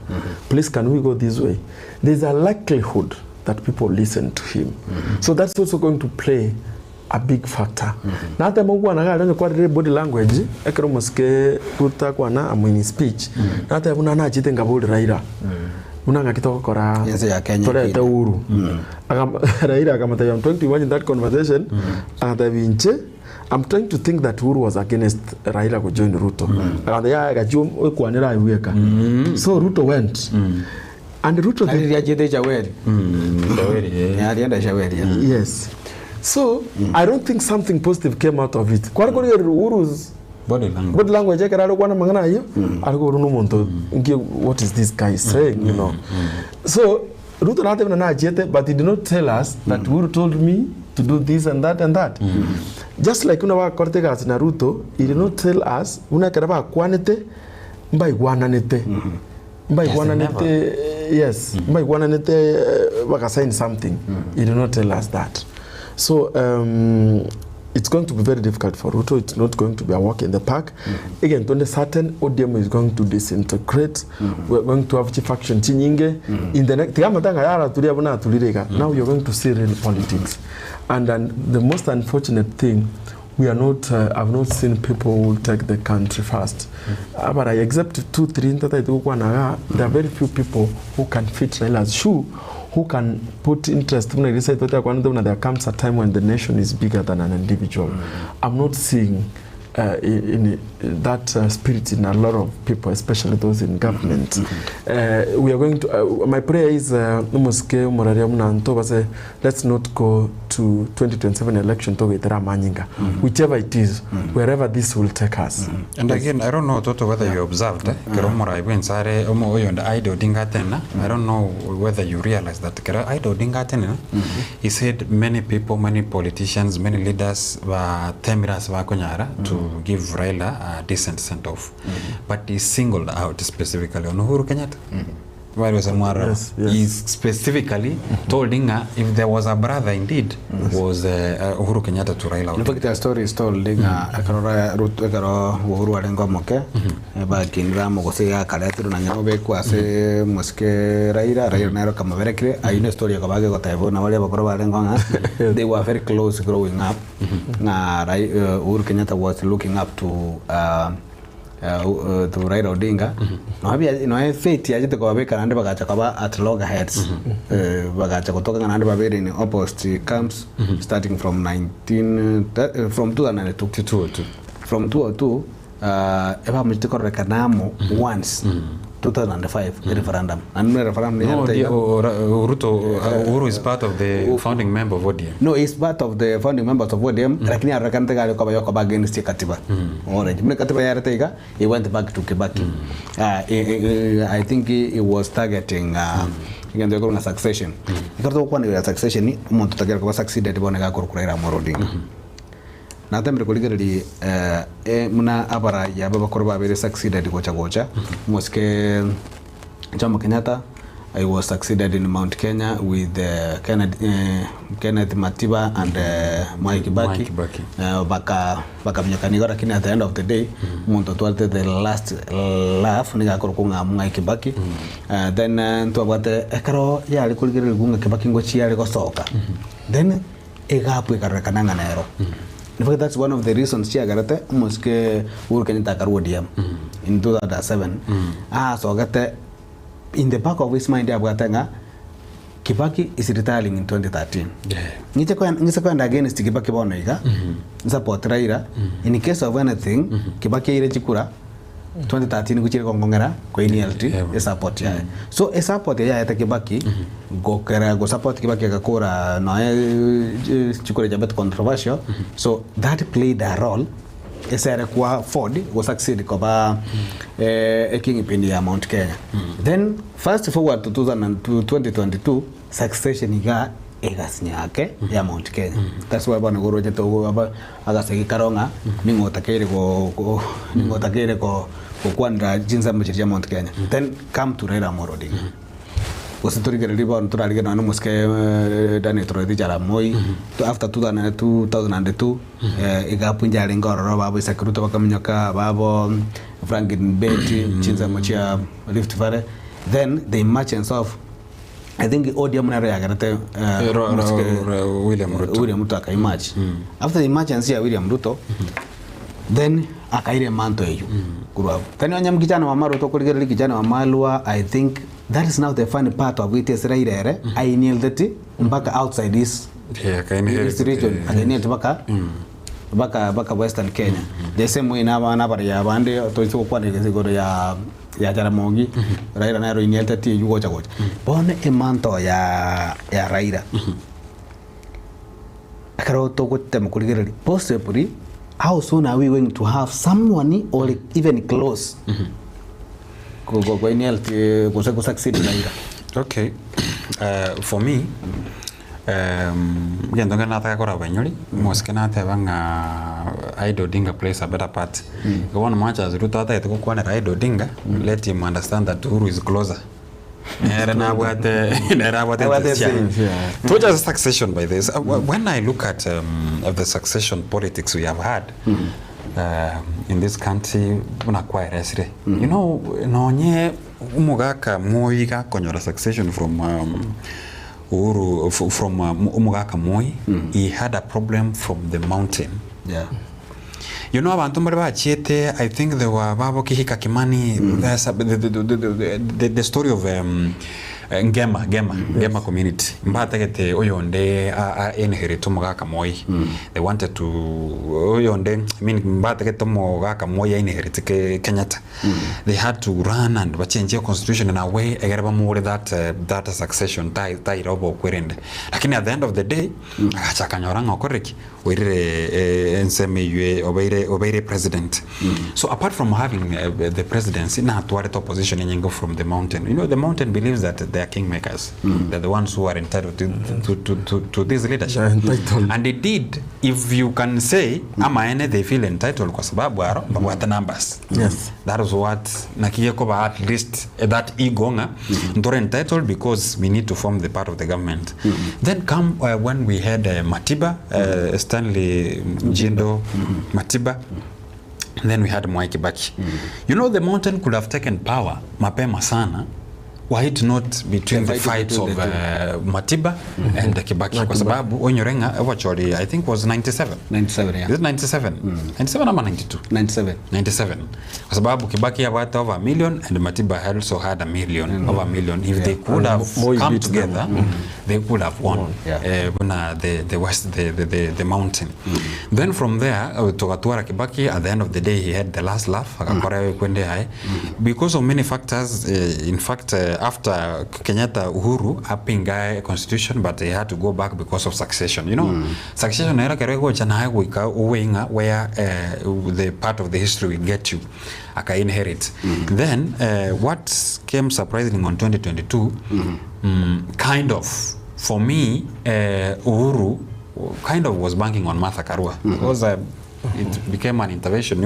Please, can we go this way? There's a likelihood that people listen to him. So that's also going to play a big factor. Na hata mungu anaga kwa body language, ekero muske kuta kwa na amwini speech. Na hata unana achite ngabuli Raila. Unanga kitoko kora tore ta Uhuru. Raila akamata I'm trying to imagine that conversation. Ata vinche I'm trying to think that Uhuru was against Raila go join Ruto. So Ruto went. And Ruto yes. So I don't think something positive came out of it. Uhuru's body language what is this guy saying, you know. So Ruto not even but he did not tell us that Uhuru told me to do this and that and that. Just like unawa Cortegas na Ruto, he did not tell us unakaraba kwanete mbai wananete. Mbai wananete, yes, mbai wananete waka sign something. He did not tell us that. So it's going to be very difficult for Ruto. It's not going to be a walk in the park. Again, to a certain ODM is going to disintegrate. We're going to have faction chinyinge. In the next, now you're going to see real politics. And the most unfortunate thing, we are not. I've not seen people who take the country first. But I except 2-3 there are very few people who can fit Raila's shoe, who can put interest. There comes a time when the nation is bigger than an individual. I'm not seeing in that spirit in a lot of people, especially those in government. We are going to, my prayer is, let's not go to 2027 election to whichever it is, wherever this will take us. And again, I don't know, Toto, whether you observed, I don't know whether you realize that he said many people, many politicians, many leaders were temiras to give Raila a decent send-off. But he singled out specifically on Uhuru Kenyatta. He specifically told Dinga if there was a brother indeed was Uhuru Kenyatta to Raila. In fact, the story is told Dinga Ekaro Uhuru Alengo Moke back in Ramogosea Kaletru Nanyabe Kwase Moske Raila Nero Kamaverekre. I know story of Bago na wale bakoro Alengo. They were very close growing up. Uhuru Kenyatta was looking up to Raila Odinga. No faith ya jite kwa beka nande bagacha kwa at loggerheads. Bagacha kutoka nande babere in opposite camps starting from 2002. From 2002 eba mjitiko rekanamo once 2005 referendum. And referendum Uhuru is part of the founding member of ODM. No, he's part of the founding members of ODM. Lakini arakante gari kwa yoko against katiba. Already. Mne katiba ya retega, he went back to Kibaki. I think he was targeting a succession. Ikato kwa ni succession ni umuntu tagara kwa succeeded bona ga kurukura Amolo Odinga. Na tembe kuligari muna abara ya baba korba very succeeded gocha moske Jomo Kenyatta. I was succeeded in Mount Kenya with Kenneth Matiba and Mwai Kibaki. Baka mnyakanigora lakini at the end of the day muntu twate the last laugh niga kurukunga Mwai Kibaki. Then ntwabate ekaro ya alikuligiri gunga Kibaki ngochi ya gosoka. Then egapu ikarekananga nero. In fact, that's one of the reasons she agarate moske Uhuru Kenyatta karu ODM in 2007. So agate in the back of his mind abugatenga Kibaki is retiring in 2013. Ngise kwenda against Kibaki bono iga support Raila. In case of anything Kibaki ile chikura 2013 kuchiri kongongera kwa NLT support ya. So support ya yata Kibaki go support Kibaki akakora no chikura jabet controversial. So that played a role. Esere kwa Ford was succeed kwa king ipindi ya Mount Kenya. Then fast forward to 2022 succession iga egasinyake ya Mount Kenya. That's why bana goro jeto aba Egeikaro ningotakere ko kwanda jinza mchiri ya Mount Kenya. Then come to Raila Amolo Odinga. Wasiturigere ribon turarige na muske dani turedi jara moi after 2002 igapunja lingoro babo isakuruto bakamnyoka babo Franklin Beti chinza mochia Rift Valley. Then the emergence of I think ODM na yagarate William Ruto akaimatch. After the emergence ya William Ruto then akaire manto eyu kurwa tani onyam kijana wa Maru to kuligere kijana wa Malwa. I think that is now the funny part of it is Raila I kneel that mpaka outside this region again baka Western Kenya the same way na bari ya bande to ito kwa ngezigoro ya Jaramogi Raila na ro kneel that you gocha bone emanto ya Raila akaro to kutem kuligere possibly how soon are we going to have someone or even close go succeed Raila? Okay. For me again don't nataka kora banyoli moske natebanga Raila Odinga plays a better part. The one match as Ruto ata etiko kwa na Raila Odinga let him understand that Uhuru is closer. Just succession by this. When I look at the succession politics we have had in this country, you know, nonye umugaka moiga konyora succession from Uhuru from umugaka moi. He had a problem from the mountain. Yeah. You know, abantu mbere bachiete, I think there were babo kihika Kimani. The story of Ngema community mbatagete oyonde inherit mugaka moi they wanted to oyonde mbatagete mugaka moi inherit Kenyatta they had to run and change the constitution in a way egereba more that succession tai robo kwerende lakini at the end of the day achakanyoranga okoreki wire nseme yue obeire president so apart from having the presidency na towards opposition yengo from the mountain, you know, the mountain believes that they are kingmakers. They're the ones who are entitled to this leadership. And indeed, if you can say ama they feel entitled kwa sababu aro babwata numbers. Yes, that is what nakiyekoba at least that igonga ndore entitled because we need to form the part of the government. Then come when we had Matiba, Stanley Jindo Matiba. And then we had Mwai Kibaki. You know, the mountain could have taken power mapema sana were it not between the fights of Matiba and Kibaki. Kwa sababu Onyorenga actually I think was 97. 97, yeah. Is it 97? 97 or 92? 97. 97. Kwa sababu Kibaki had over 1 million and Matiba also had 1 million, over 1 million. If they could have come together, they could have won the west, the mountain. Then from there, Togatua Kibaki, at the end of the day, he had the last laugh. Because of many factors, in fact, after Kenyatta Uhuru apinga constitution, but they had to go back because of succession. You know, succession era kerego jana uwenga where the part of the history will get you aka inherit. Then what came surprising on 2022, kind of for me, Uhuru kind of was banking on Martha Karua because it became an intervention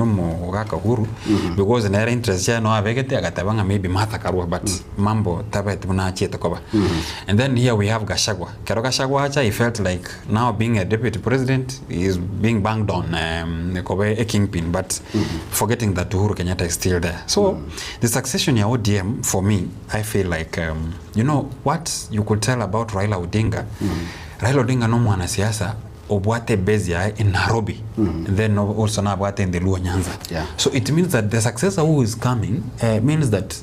because in her interest no avegete agatabanga maybe Martha Karua but mambo tabet muna cheta koba. And then here we have Gachagua. Gachagua he felt like now being a deputy president is being banged on a kingpin, but forgetting that Uhuru Kenyatta is still there. So the succession ya ODM for me, I feel like you know what you could tell about Raila Odinga. Raila Odinga no mwanasiasa obwate base in Nairobi, and then also na obwate in the Luo Nyanza. So it means that the successor who is coming means that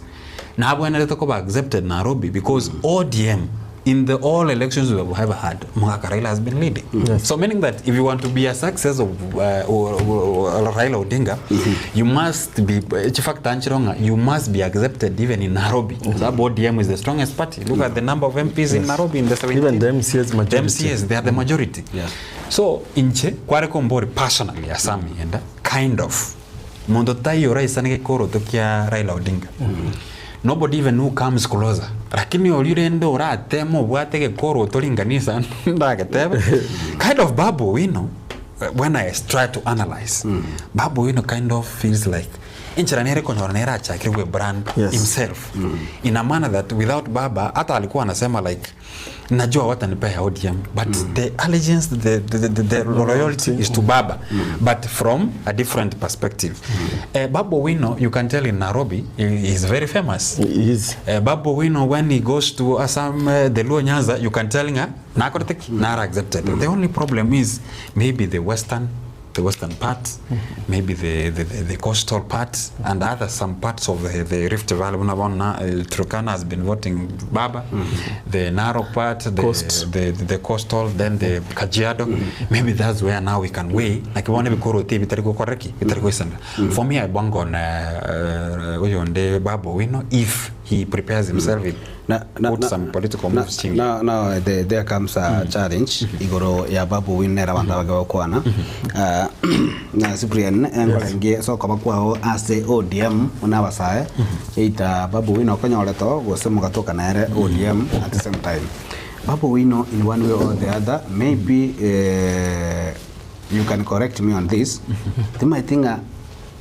na abwana accepted Nairobi because ODM in the all elections we have ever had, Raila has been leading. So meaning that if you want to be a success of Raila Odinga, you must be you must be accepted even in Nairobi. So ODM is the strongest party. Look at the number of MPs in Nairobi in the 70s. Even the MCS majority. The MCS, they are the majority. So inche kware kombori personally asami and kind of mondo tayo rais anekoro tokia Raila Odinga. Nobody even who comes closer. Lakini olirendo ora temo bwatege koro tolinganisa ndagetebe. Kind of Babu Wino, when I try to analyze, Babu Wino kind of feels like inchiranere konyoranera achakirwe brand himself in a manner that without Baba hata alikuwa anasema like najua watanipea ODM but the allegiance the loyalty is to Baba but from a different perspective. Babu Wino, you can tell in Nairobi he is very famous. He is. Babu Wino, when he goes to Assam, the Luo Nyanza, you can tell him Nara accepted. The only problem is maybe the western part, maybe the coastal part, and other some parts of the Rift Valley. Turkana has been voting Baba, the narrow part, the coastal, then the Kajiado. Maybe that's where now we can weigh. Like one of for me, I bang on Babu Wino if he prepares himself with put some political moves. Now there comes a challenge. Igoro ya Babu Wino era wandaga kwana. Na Cyprian nge so kama kwao as ODM unawasae ita Babu Wino konyoleto gosemo gatoka na ere ODM at the same time. Babu Wino in one way or the other, maybe you can correct me on this. They might think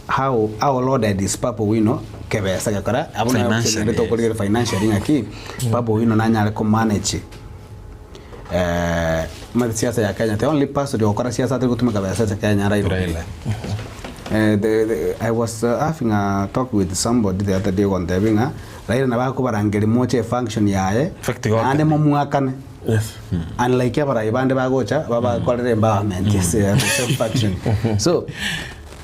how our Lord is Babu Wino kebesa yakara abuna to ko financially ngaki Babu Wino nanya ko manage siasa ya Kenya. The only person who okora siasa ati kutumika siasa ya Kenya Raila. I was having a talk with somebody the other day on the winga. Raila na bako barangeli moche function yae ande momuakane. Yes. Unlike ya bara ibande bagocha baba kolere empowerment yes the same function. So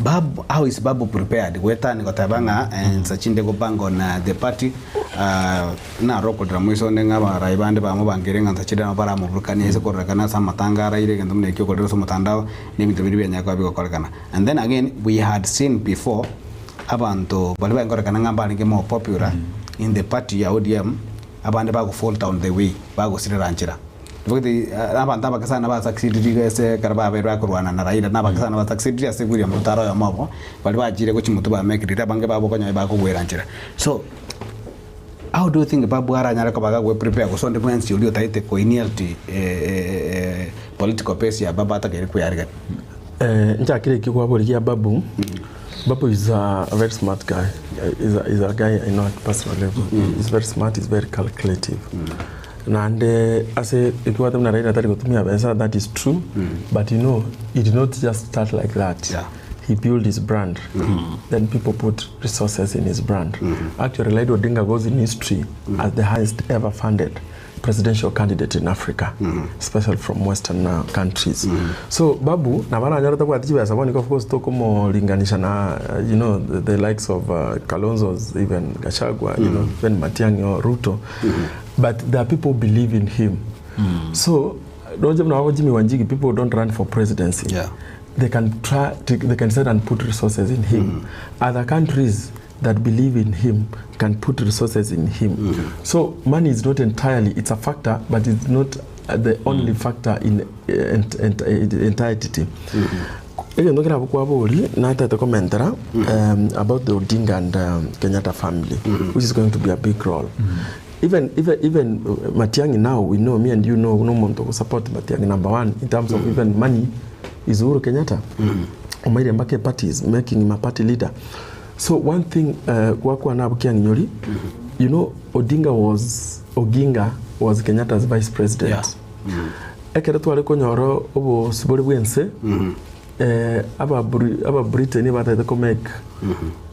Babu, how is Babu prepared? Weta ni kotabanga and sachinde go bango na the party na roko dramuiso nenga ba raibande ba mo bangirenga sachida no para mo burkani ese korrekana sa matanga raire kendo ne kyo kodero so mutandao ni mitabiri bya kwa biko korrekana. And then again we had seen before abantu balwa ngorrekana ngamba ni more popular in the party ya ODM abande ba go fall down the way ba go siriranchira. Because abanta bakasana ba succeed ese karaba be kurwana na raira na bakasana ba succeed ase guri mutaro ya mabo bali bajire ko chimutu ba make rita bange babo konya ba ko gweranchira. So how do you think Babu aranyara ko baga we prepare ko sonde mwensi ulio taite ko inility political pace ya baba atakere ku yarga nja kile kiko hapo ya Babu. Babu is a very smart guy. Is a guy I know at personal level. He's very smart, he's very calculative. And as a that is true, but you know, it did not just start like that. Yeah. He built his brand. Then people put resources in his brand. Actually, Raila Odinga goes in history as the highest ever funded presidential candidate in Africa, especially from Western countries. So Babu, of course, you know, the likes of Kalonzo's, even Gachagua, you know, even Matiang'i or Ruto. But there are people who believe in him. So, people don't run for presidency. Yeah. They can try, they can sit and put resources in him. Other countries that believe in him can put resources in him. So money is not entirely, it's a factor, but it's not the only factor in entirety. Again, looking at about the Odinga and Kenyatta family, which is going to be a big role. Even Matiang'i now, we know, me and you know, no one to support Matiang'i. Number one, in terms of even money, is Uhuru Kenyatta. Umaire Mbake party is making him a party leader. So one thing, you know, Oginga was Kenyatta's vice president. Ekeretu wale konyoro obo subori wense, aba Britain ibata ko make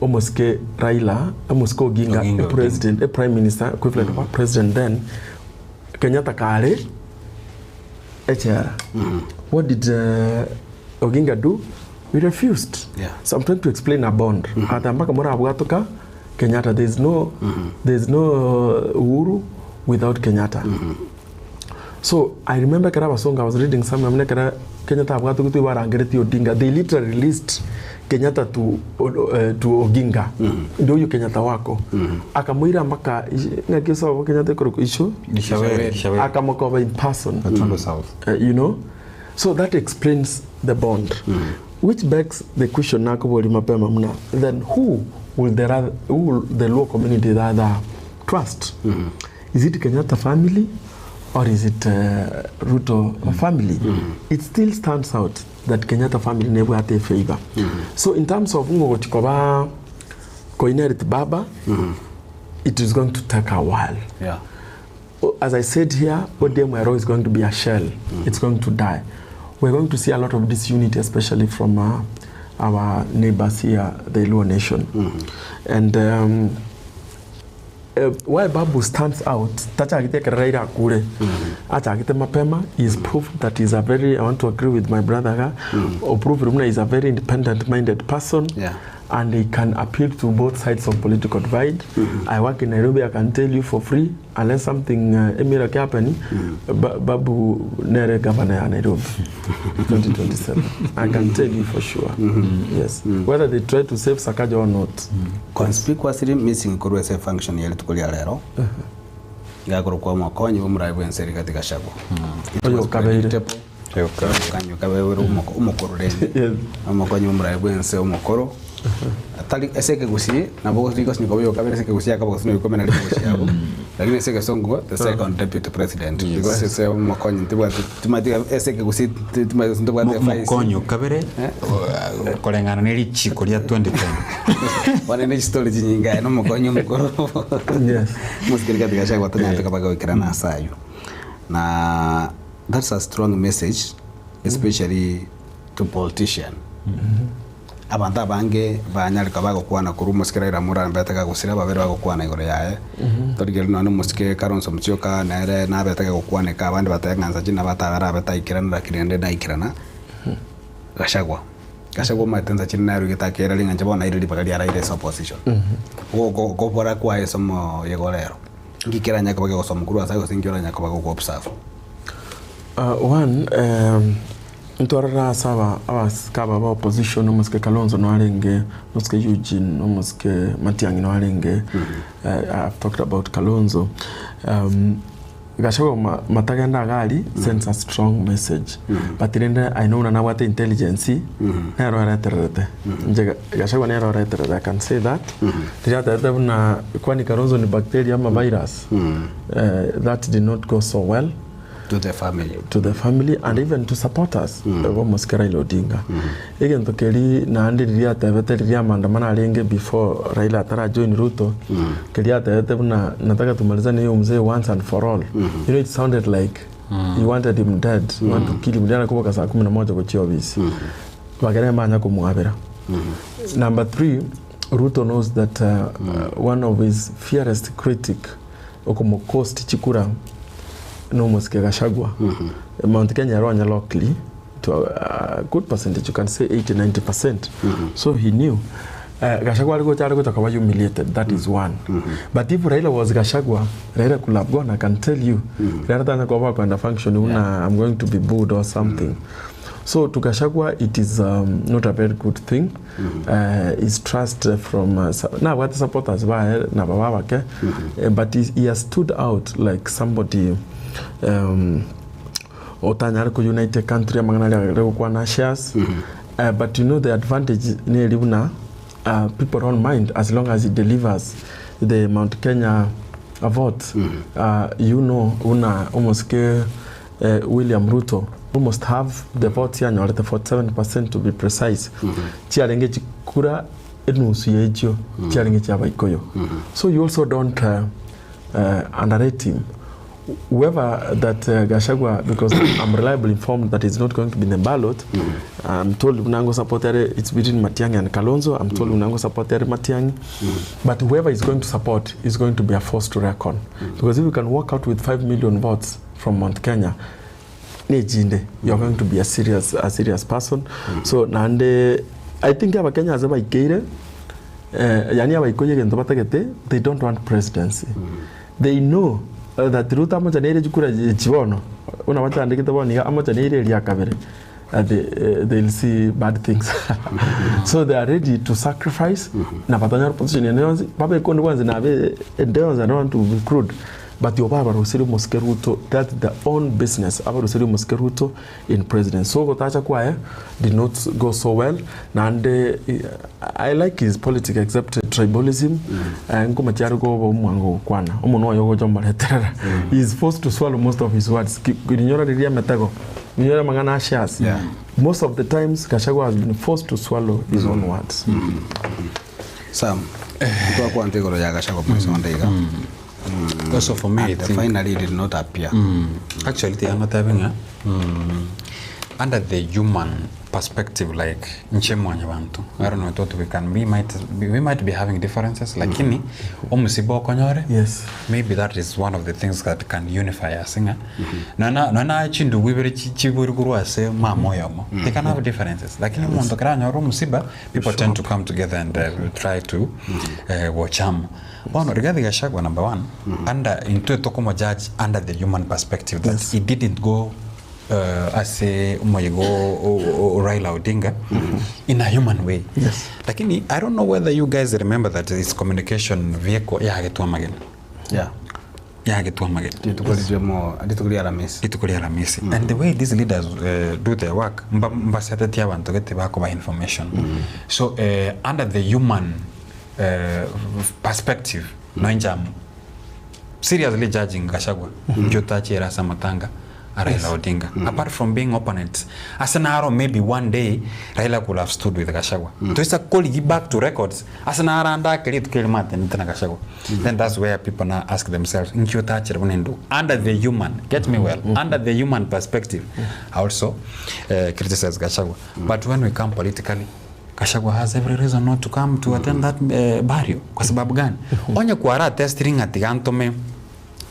omoske Raila, omosko Oginga a president, a prime minister, equivalent of a president then. Kenyatta kare, what did Oginga do? We refused. Yeah. So I'm trying to explain a bond. Kenyatta, there's no Uhuru without Kenyatta. So I remember Karaba song I was reading somewhere. Kenyatta Odinga. They literally released Kenyatta to Oginga. Ndio huyo Kenyatta wako. Akamwira mpaka ngakisa Kenyatta koro isho. Akamokova in person. You know. So that explains the bond. Which begs the question, then who will the Luo community rather trust? Is it Kenyatta family or is it Ruto family? It still stands out that Kenyatta family never had a favor. So in terms of inherit Baba, it is going to take a while. Yeah. As I said here, ODM is going to be a shell. It's going to die. We're going to see a lot of disunity, especially from our neighbors here, the Luo nation. And why Babu stands out, is proof that he's a very, I want to agree with my brother, or proof he's a very independent-minded person. Yeah. And he can appeal to both sides of political divide. I work in Nairobi, I can tell you for free, unless something miracle happen, Babu Nere governor in Nairobi, 2027. I can tell you for sure. Yes. Whether they try to save Sakaja or not. Conspicuously missing Kuruese function yele tukulia lero. Gakuru kwa mwakonyi umuraibu enseri katika shago. Oyo kabeire. Kanyo kabeire umokoro rezi. Mwakonyi umuraibu ense umokoro. Tali eseke gusi na bogo because ni koyo kabere eseke gusi akabo sino ko mena gusi yabo lakini eseke songo the second deputy president because ese makonyo ntibwa tumati eseke gusi tumati ntibwa the vice makonyo kabere kolengana neli chiko lya 2010 wana ni story nyinga no makonyo mukoro yes musikiri katika shaka watanya atakabaga wikirana asayo na that's a strong message especially to politician abanta bange banyalika bagokwana kuri musikira iramura mbetaka gusira babere bagokwana igoro yae torigeri no musike karonso mutioka nere na betaka gokwana ka abandi batayanganza jina batagara bataikirana kirende na ikirana gashagwa Gachagua matenza chini nayo gitakera linga njabo na ile bakali ara ile opposition go bora kwa esomo yegolero ngikera nyako bage gosomukuru asago singora nyako bage go observe one ntorara saba abaskaba ba opposition umuske Kalonzo no alenge umuske Eugene umuske Matiang'i no alenge I've talked about Kalonzo Gachagua matagenda gali sends a strong message but then I know na what intelligence na ro reterete Gachagua na ro reterete I can say that na kwani Kalonzo ni bacteria ama virus that did not go so well to the family and even to supporters almost Raila Odinga again to keri na ndiria taveteria maandamano alenge before Raila atara join Ruto keri atavete na nataka tumalizane hiyo mzee once and for all you know it sounded like you wanted him dead you want to kill him jana kwa saa 11 kwa chiobisi wakere manya kumwabira number 3 Ruto knows that one of his fiercest critic okomokost chikura no muske Gachagua Mount Kenya ronya locally to a good percentage, you can say 80-90%. So he knew Gachagua alikuwa humiliated, that is one. But if Raila was Gachagua, Raila could have gone, I can tell you. Raila tana kwa work under function I'm going to be booed or something. So to Gachagua it is not a very good thing. His trust from now what supporters ba na baba wake but he has stood out like somebody otanyari ku United Country amangana leo kwa na shares but you know the advantage ni libuna people don't mind as long as he delivers the Mount Kenya vote you know una almost William Ruto almost have the vote here or the 47% to be precise chiarenge chikura enusu yejo chiarenge chabaikoyo so you also don't underrate him. Whoever that Gachagua, because I'm reliably informed that he's not going to be in the ballot, I'm told unango supporter it's between Matiang'i and Kalonzo. I'm told unango supporter Matiang'i, but whoever is going to support is going to be a force to reckon. Because if you can walk out with 5 million votes from Mount Kenya, you're going to be a serious person. So nande, I think aba Kenya azaba ikere, yani aba ikoye gento batagete, they don't want presidency. They know that Ruto amacha nere jukura chibono una wacha andikite boni amacha nere ria kabere they'll see bad things so they are ready to sacrifice na batanya position yenyewe baba ikondo kwanza na be endeavors I don't want to be crude but your baba Rusiri Moskeruto that's the own business aba Rusiri Moskeruto in president so gotacha kwa did not go so well and I like his politics except tribalism and kuma chiaro go mwango kwana omuno yogo jombaletera he is forced to swallow most of his words ginyora riria metego ginyora mangana shares most of the times Gachagua has been forced to swallow his own words Sam kwa kwa ntegoro ya Gachagua msondega also for me finally did not appear actually they are not having under the human perspective like nchemwanya bantu I don't know what we might be having differences lakini omusibo konyore yes maybe that is one of the things that can unify us na chindu wibere chiburu ase mamoyomo they can have differences lakini muntu kranya ro musiba people tend to come together and try to watch am one regarding Gachagua number 1 under into tokomo judge under the human perspective that he didn't go as a Raila Odinga in a human way. Yes. Lakini I don't know whether you guys remember that his communication vehicle yagetwa magen. Yeah. Yagetwa magen. Ditukulia ramisi. And the way these leaders do their work, mbasete ya bantu gete bako ba information. So under the human perspective, no injam seriously judging Gachagua, Jotachi Rasa Matanga. Raila Odinga. Apart from being opponents, as an arrow, maybe one day Raila could have stood with Gachagua. To is a call back to records. As an arrow, then that's where people now ask themselves, under the human, get me well, under the human perspective, I also criticize Gachagua. But when we come politically, Gachagua has every reason not to come to attend that burial. Kwa sababu gani? Onye kuara testing ati gantome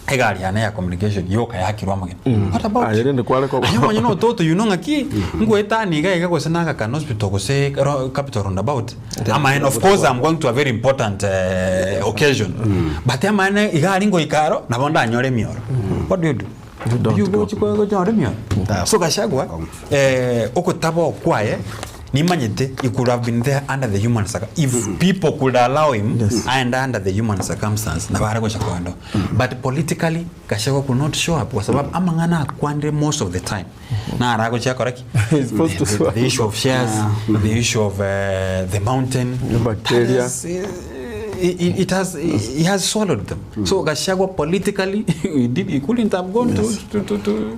egari yana ya communication yoka yakirwa magin what about ayere ne kwale ko ayo manyino Ototo you know ngaki ngwetani ga gosena ka hospital gose capital roundabout and of course I'm going to a very important occasion but amane igari Egeikaro na bonda anyore mioro what do you go chiko nyore mioro so Gachagua okotabo kwaye nimanyete he could have been there under the human if people could allow him and under the human circumstance na bara gocha kwando but politically Gachagua could not show up kwa sababu amangana kwande most of the time na arago cha correct the issue of shares the issue of the mountain the bacteria he has swallowed them so Gachagua politically he couldn't have gone to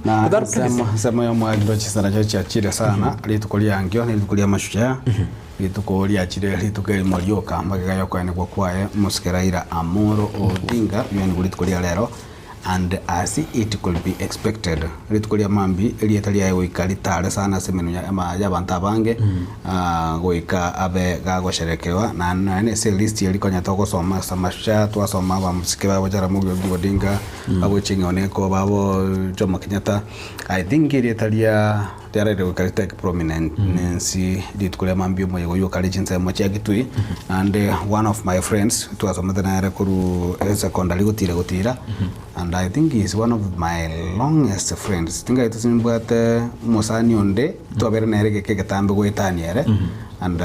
that place sema ya mwagiro chisana cha chile sana alitukolia angio nilikulia mashujaa litukolia chile litukeli molioka magayo kwa kwa kwae Muskeraira Amoro Odinga yoni kulitukolia lero and as it could be expected litukolia mambi elietalia yoikali tare sana semenu ya banta bange goika abe gago sherekewa na nane se list yalikonya toko soma samasha twasoma ba Muskera bajara mu Odinga abo chingoneko babo Jomo Kenyatta I think elietalia there they will take prominence litukolia mambi mo yoyo kali chinsa mo chagitui and one of my friends twasoma tena kuru secondary gutira and I think he's one of my longest friends. Think it is but Mosani onde to abere na erege Getembe goitani ere and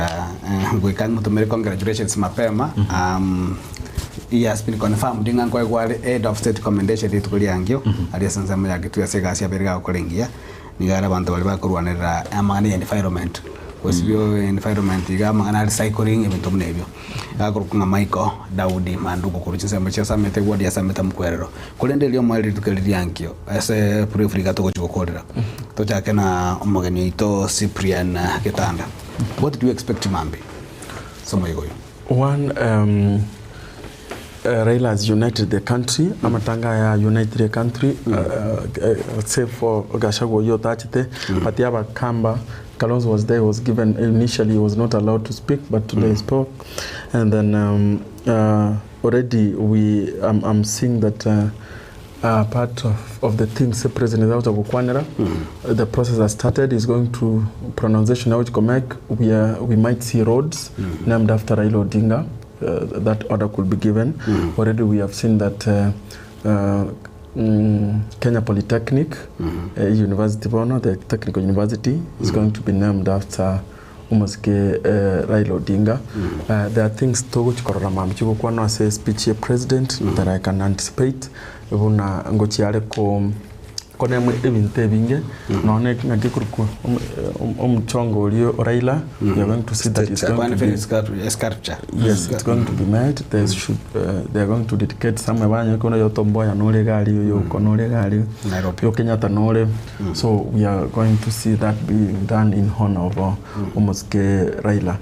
we can to congratulations mapema. He has been confirmed dinga kwa wale head of state commendation litukolia angio alisanza mu yagitu yasegasi aberega kolengia nigara bantu bali bakurwanira amani environment wasibyo environment igama recycling ebintu mnebyo akurukunga Michael Daudi manduko kuruchisa machesa mete wadi ya sameta mkwerero kulende lyo mwali tukaliri yankyo ese prefriga toko chukokorera to chake na omogeni ito Cyprian Getanda. What do you expect mambi somo yigo one Raila has united the country amatanga ya united the country save for Gachagua yo tachite patiaba kamba Kalonzo was there, was given initially, he was not allowed to speak, but today he spoke. And then already I'm seeing that part of the things the president out of Ukwanera, the process has started. Is going to pronunciation out Komek. We might see roads named after Raila Odinga. That order could be given. Already we have seen that Kenya Polytechnic University Bono, the technical university, is going to be named after Raila Odinga. There are things to which Kororamamchiko Kwano as a speech president that I can anticipate. Una ngochiare ko kone ebinte binge none ngakikuruko chongo ulio Raila. We are going to see that it's going to be sculpture. Yes, it's going to be made. They are going to dedicate some abanye kono yo tomboya nole gali yo konole gali yo Kenyatta nole. So we are going to see that being done in honor of Raila.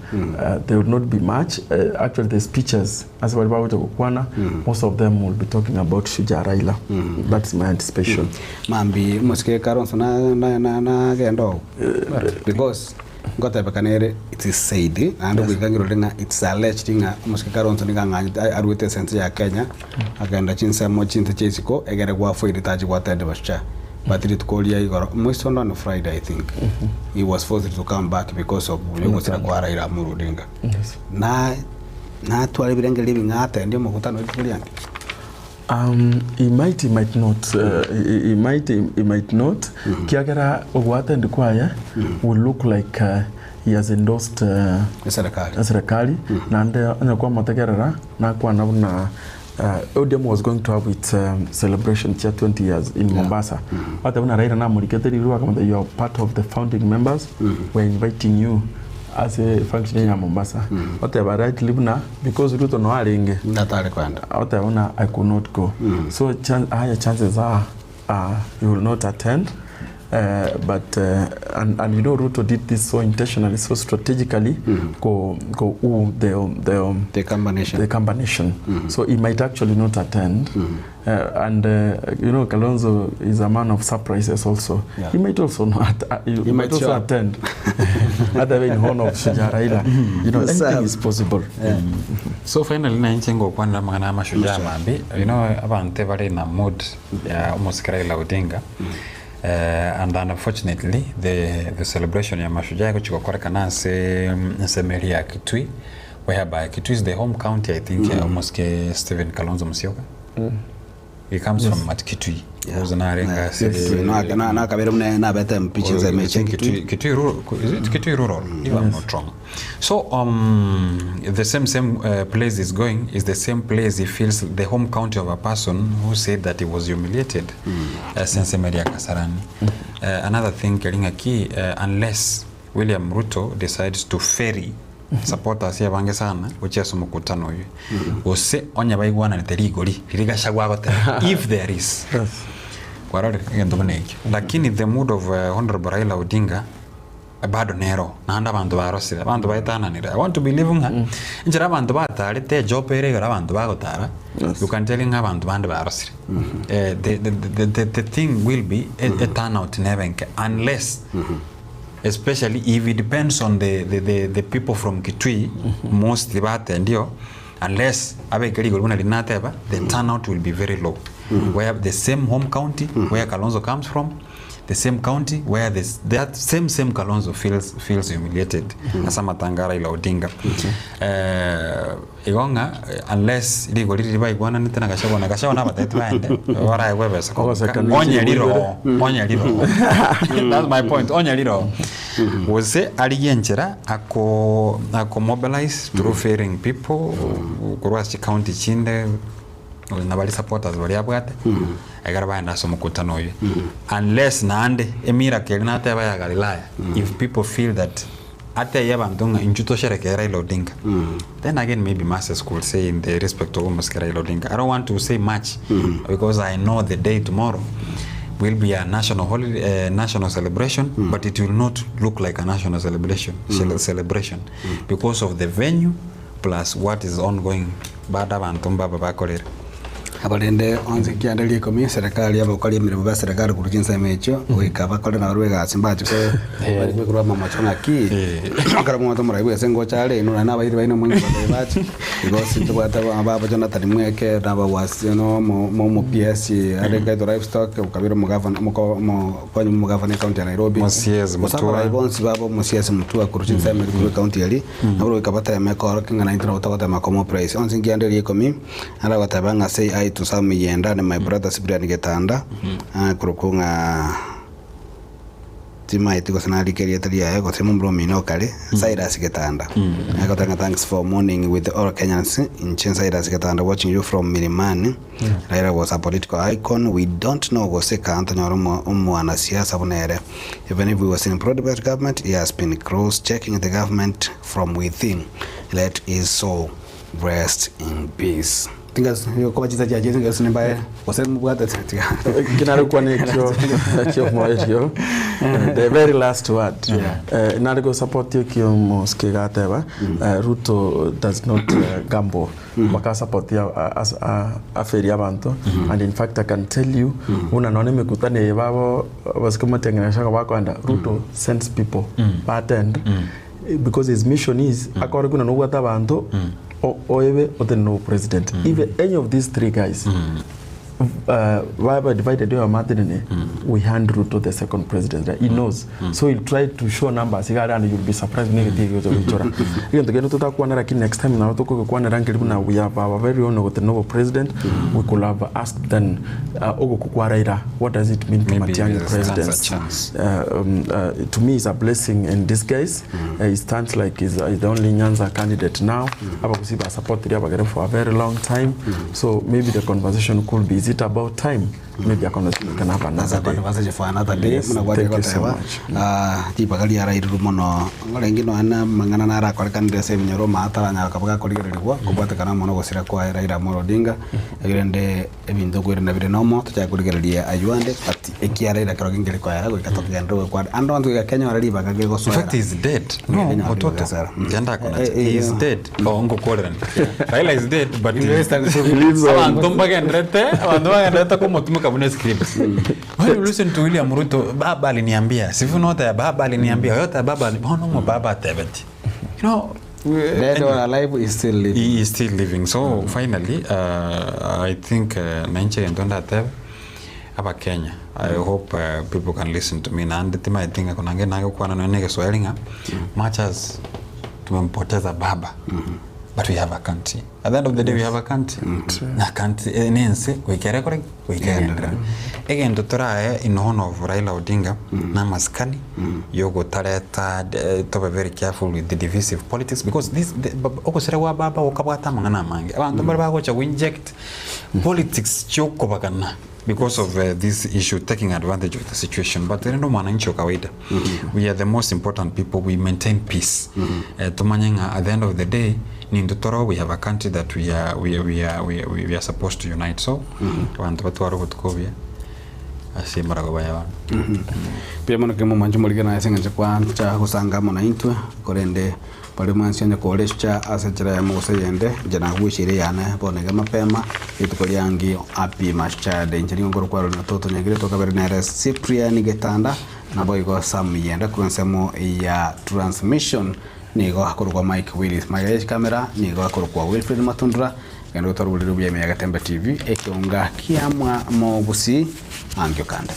There will not be much. Actually, the speeches as well about Kwana, most of them will be talking about Shujaa Raila. That's my anticipation. Mambi Egeikaro na gendo because Getembe kanere it is said and we can rolenga it's alleged nga Egeikaro ntinga arwete sense ya Kenya agenda chinsa mo chinta chesiko egere gwa foidi taji gwa tende basha but it kolia igoro most on Friday I think he was forced to come back because of yugo sira kwa Raila Odinga na twali birenge living ata ndio mkutano ikulianga. He might not. He might not. Kiagera ogwata ndikwaya will look like he has endorsed serikali. Nande anyakwa mategerera na kwa na ODM was going to have its celebration 20 years in Mombasa. Ata una Raila na mulikete liruwa kama you are part of the founding members. We're inviting you as a functionary in Mombasa. Whatever right libna because Ruto no aringe. Natale kwenda. I could not go. So higher chances are you will not attend. but and you know Ruto did this so intentionally, so strategically, the combination. So he might actually not attend. And you know, Kalonzo is a man of surprises also. He might also not. He might also attend. Other in honor of Shujaa Raila. You know, anything is possible. So finally, na inchengo kwanda magana mashujaa mambi. You know, abante bari na mood ya almost Raila Odinga. And unfortunately, the celebration ya mashujaa kuchukua kwa kana se meri ya Kitui, whereby Kitui is the home county, I think, almost Stephen Kalonzo Musyoka. He comes from Kitui. Kitui rural, if I'm not wrong. So the same place is going is the same place he feels the home county of a person who said that he was humiliated since Maria Kasarani. Another thing, unless William Ruto decides to ferry supporters ya bange sana uche mkutano uyu ose onya baigwana niterigori ririgashagwa gote if there is kwarore ngendo baneki lakini the mood of honorable Raila Odinga bado nero nanda bantu barosira bantu bayitananira I want to believe nga njira bantu batari te job ere bantu bagotara you can tell nga bantu bande barosira the thing will be a turnout nevenke unless especially if it depends on the people from Kitui, mostly ndio, unless the turnout will be very low. We have the same home county where Kalonzo comes from, the same county where that same Kalonzo feels humiliated as a Matangara ila Odinga. Igonga unless legally by one and nakashawa na batende ora webes onya liro that's my point onya liro was say aliyenjera ako mobilize through fairing people kurwasi county chinde na bali supporters bali abwate agara baenda so mukutano uyu unless naande miracle na teba ya Galilaya if people feel that ate yabandonga injuto shereke Raila Odinga then again maybe masses could say in the respect of almost Raila Odinga. I don't want to say much because I know the day tomorrow will be a national holiday, national celebration, but it will not look like a national celebration because of the venue plus what is ongoing baada bantumba babakolera abalende onze kiandali komi serikali abakali mirimo ba serikali kurujinsa mecho wikaba kole na rwega simbacho bari kurwa mama chona ki akara mu to mura ibese ngo chale ino na bayiri bayino mungi babachi because to bata ababa jona tari mweke na bawasi no mo PS arega to livestock ukabiro mugavana kwanyu mugavana county ya Nairobi Mosias Mutua ibonsi babo Mosias Mutua kurujinsa mirimo county yali na bro ikabata ya meko kinga intro utawata makomo price onze kiandali komi ala watabanga say to some yenda and my brother Cyprian Getanda kurukunga tima itiko sanali keria talia yako sema mbro minokale Cyrus Getanda akotanga thanks for morning with all Kenyans in Cyrus Getanda watching you from Milimani. Raila was a political icon. We don't know goseka Antonio mwana siasa bunere even if we was in pro-democratic government he has been cross checking the government from within. Let his soul rest in peace. Tingas yo kwa chiza jaje tingas ni bae wasemu bwata tika kinaro kwa nekyo moyo the very last word nariko support yo kyo moske gateba Ruto does not gamble maka support ya as aferi abantu and in fact I can tell you una none mekutane babo basikoma tengenesha kwa kwanda Ruto sends people attend because his mission is akora kuna no gwata abantu Oebe or the no president. Even any of these three guys, whatever divided we hand Ruto the second president. He knows. So he'll try to show numbers. And you'll be surprised. Next time we have our very own with the novel president. We could have asked then what does it mean to Matiang'i president? To me, it's a blessing in disguise. He stands like he's the only Nyanza candidate now. I've supported him for a very long time. So maybe the conversation could be, is it about time maybe akona can have another day. Basa for another day muna kwa kwa teba tipakali ara iru mono ngolengi no ana mangana na ara kwa kan dese mnyoro matara nya kabaga kuligerirwa kubata kana mono gosira kwa Raila Odinga agirende ebindo kwere na bire nomo tucha kuligereria ayuande ati ekiara ira kero ngere kwa ara gukatoka ndo kwa ando antu ya Kenya wala riba kage gosora. In fact he is dead. No, Ototo. Janda kona. He is dead. Ongo koleren. Raila is dead but he lives on. Antomba gendrete, antomba gendrete como tu kabune script. When you listen to William Ruto, baba aliniambia. Sifu nota ya baba aliniambia. Yote baba, no baba tebeti. You know, dead or alive is still living. He is still living. So finally, I think nanche ndonda tebe hapa Kenya. I hope people can listen to me. Na nditima I think kuna ngena kwa na nene Kiswahili much as tumempoteza baba. But we have a country. At the end of the day, we have a country. Na country nense kuikere kore kuikere. Again, tutorae in honor of Raila Odinga na maskani yogo tareta to be very careful with the divisive politics because this okosere wa baba okabwata mangana mange. Abantu bari bagocha inject politics choko bagana because of this issue taking advantage of the situation. But rendo mwananchi kawaida. We are the most important people. We maintain peace. Tumanyanga at the end of the day ni ndotoro we have a country that we are supposed to unite. So abantu batwaro gutukobye asimara go bayawa pia mono kemo manju muligana yasenga kwa cha kusanga mona intwe korende pale mwansianya kolesha asajira ya mose yende jana gwishire yana bonega mapema itukolyangi api mashade njiri ngoro kwa Ototo nyagire toka bere na Cyprian Getanda na boygo sam yenda kunsemo ya transmission nigo akorwa Mike Willis magaye camera nigo akorwa Wilfred Matundura kendo toruliro bya Getembe TV ekiunga kiamwa mogusi angyo kanda.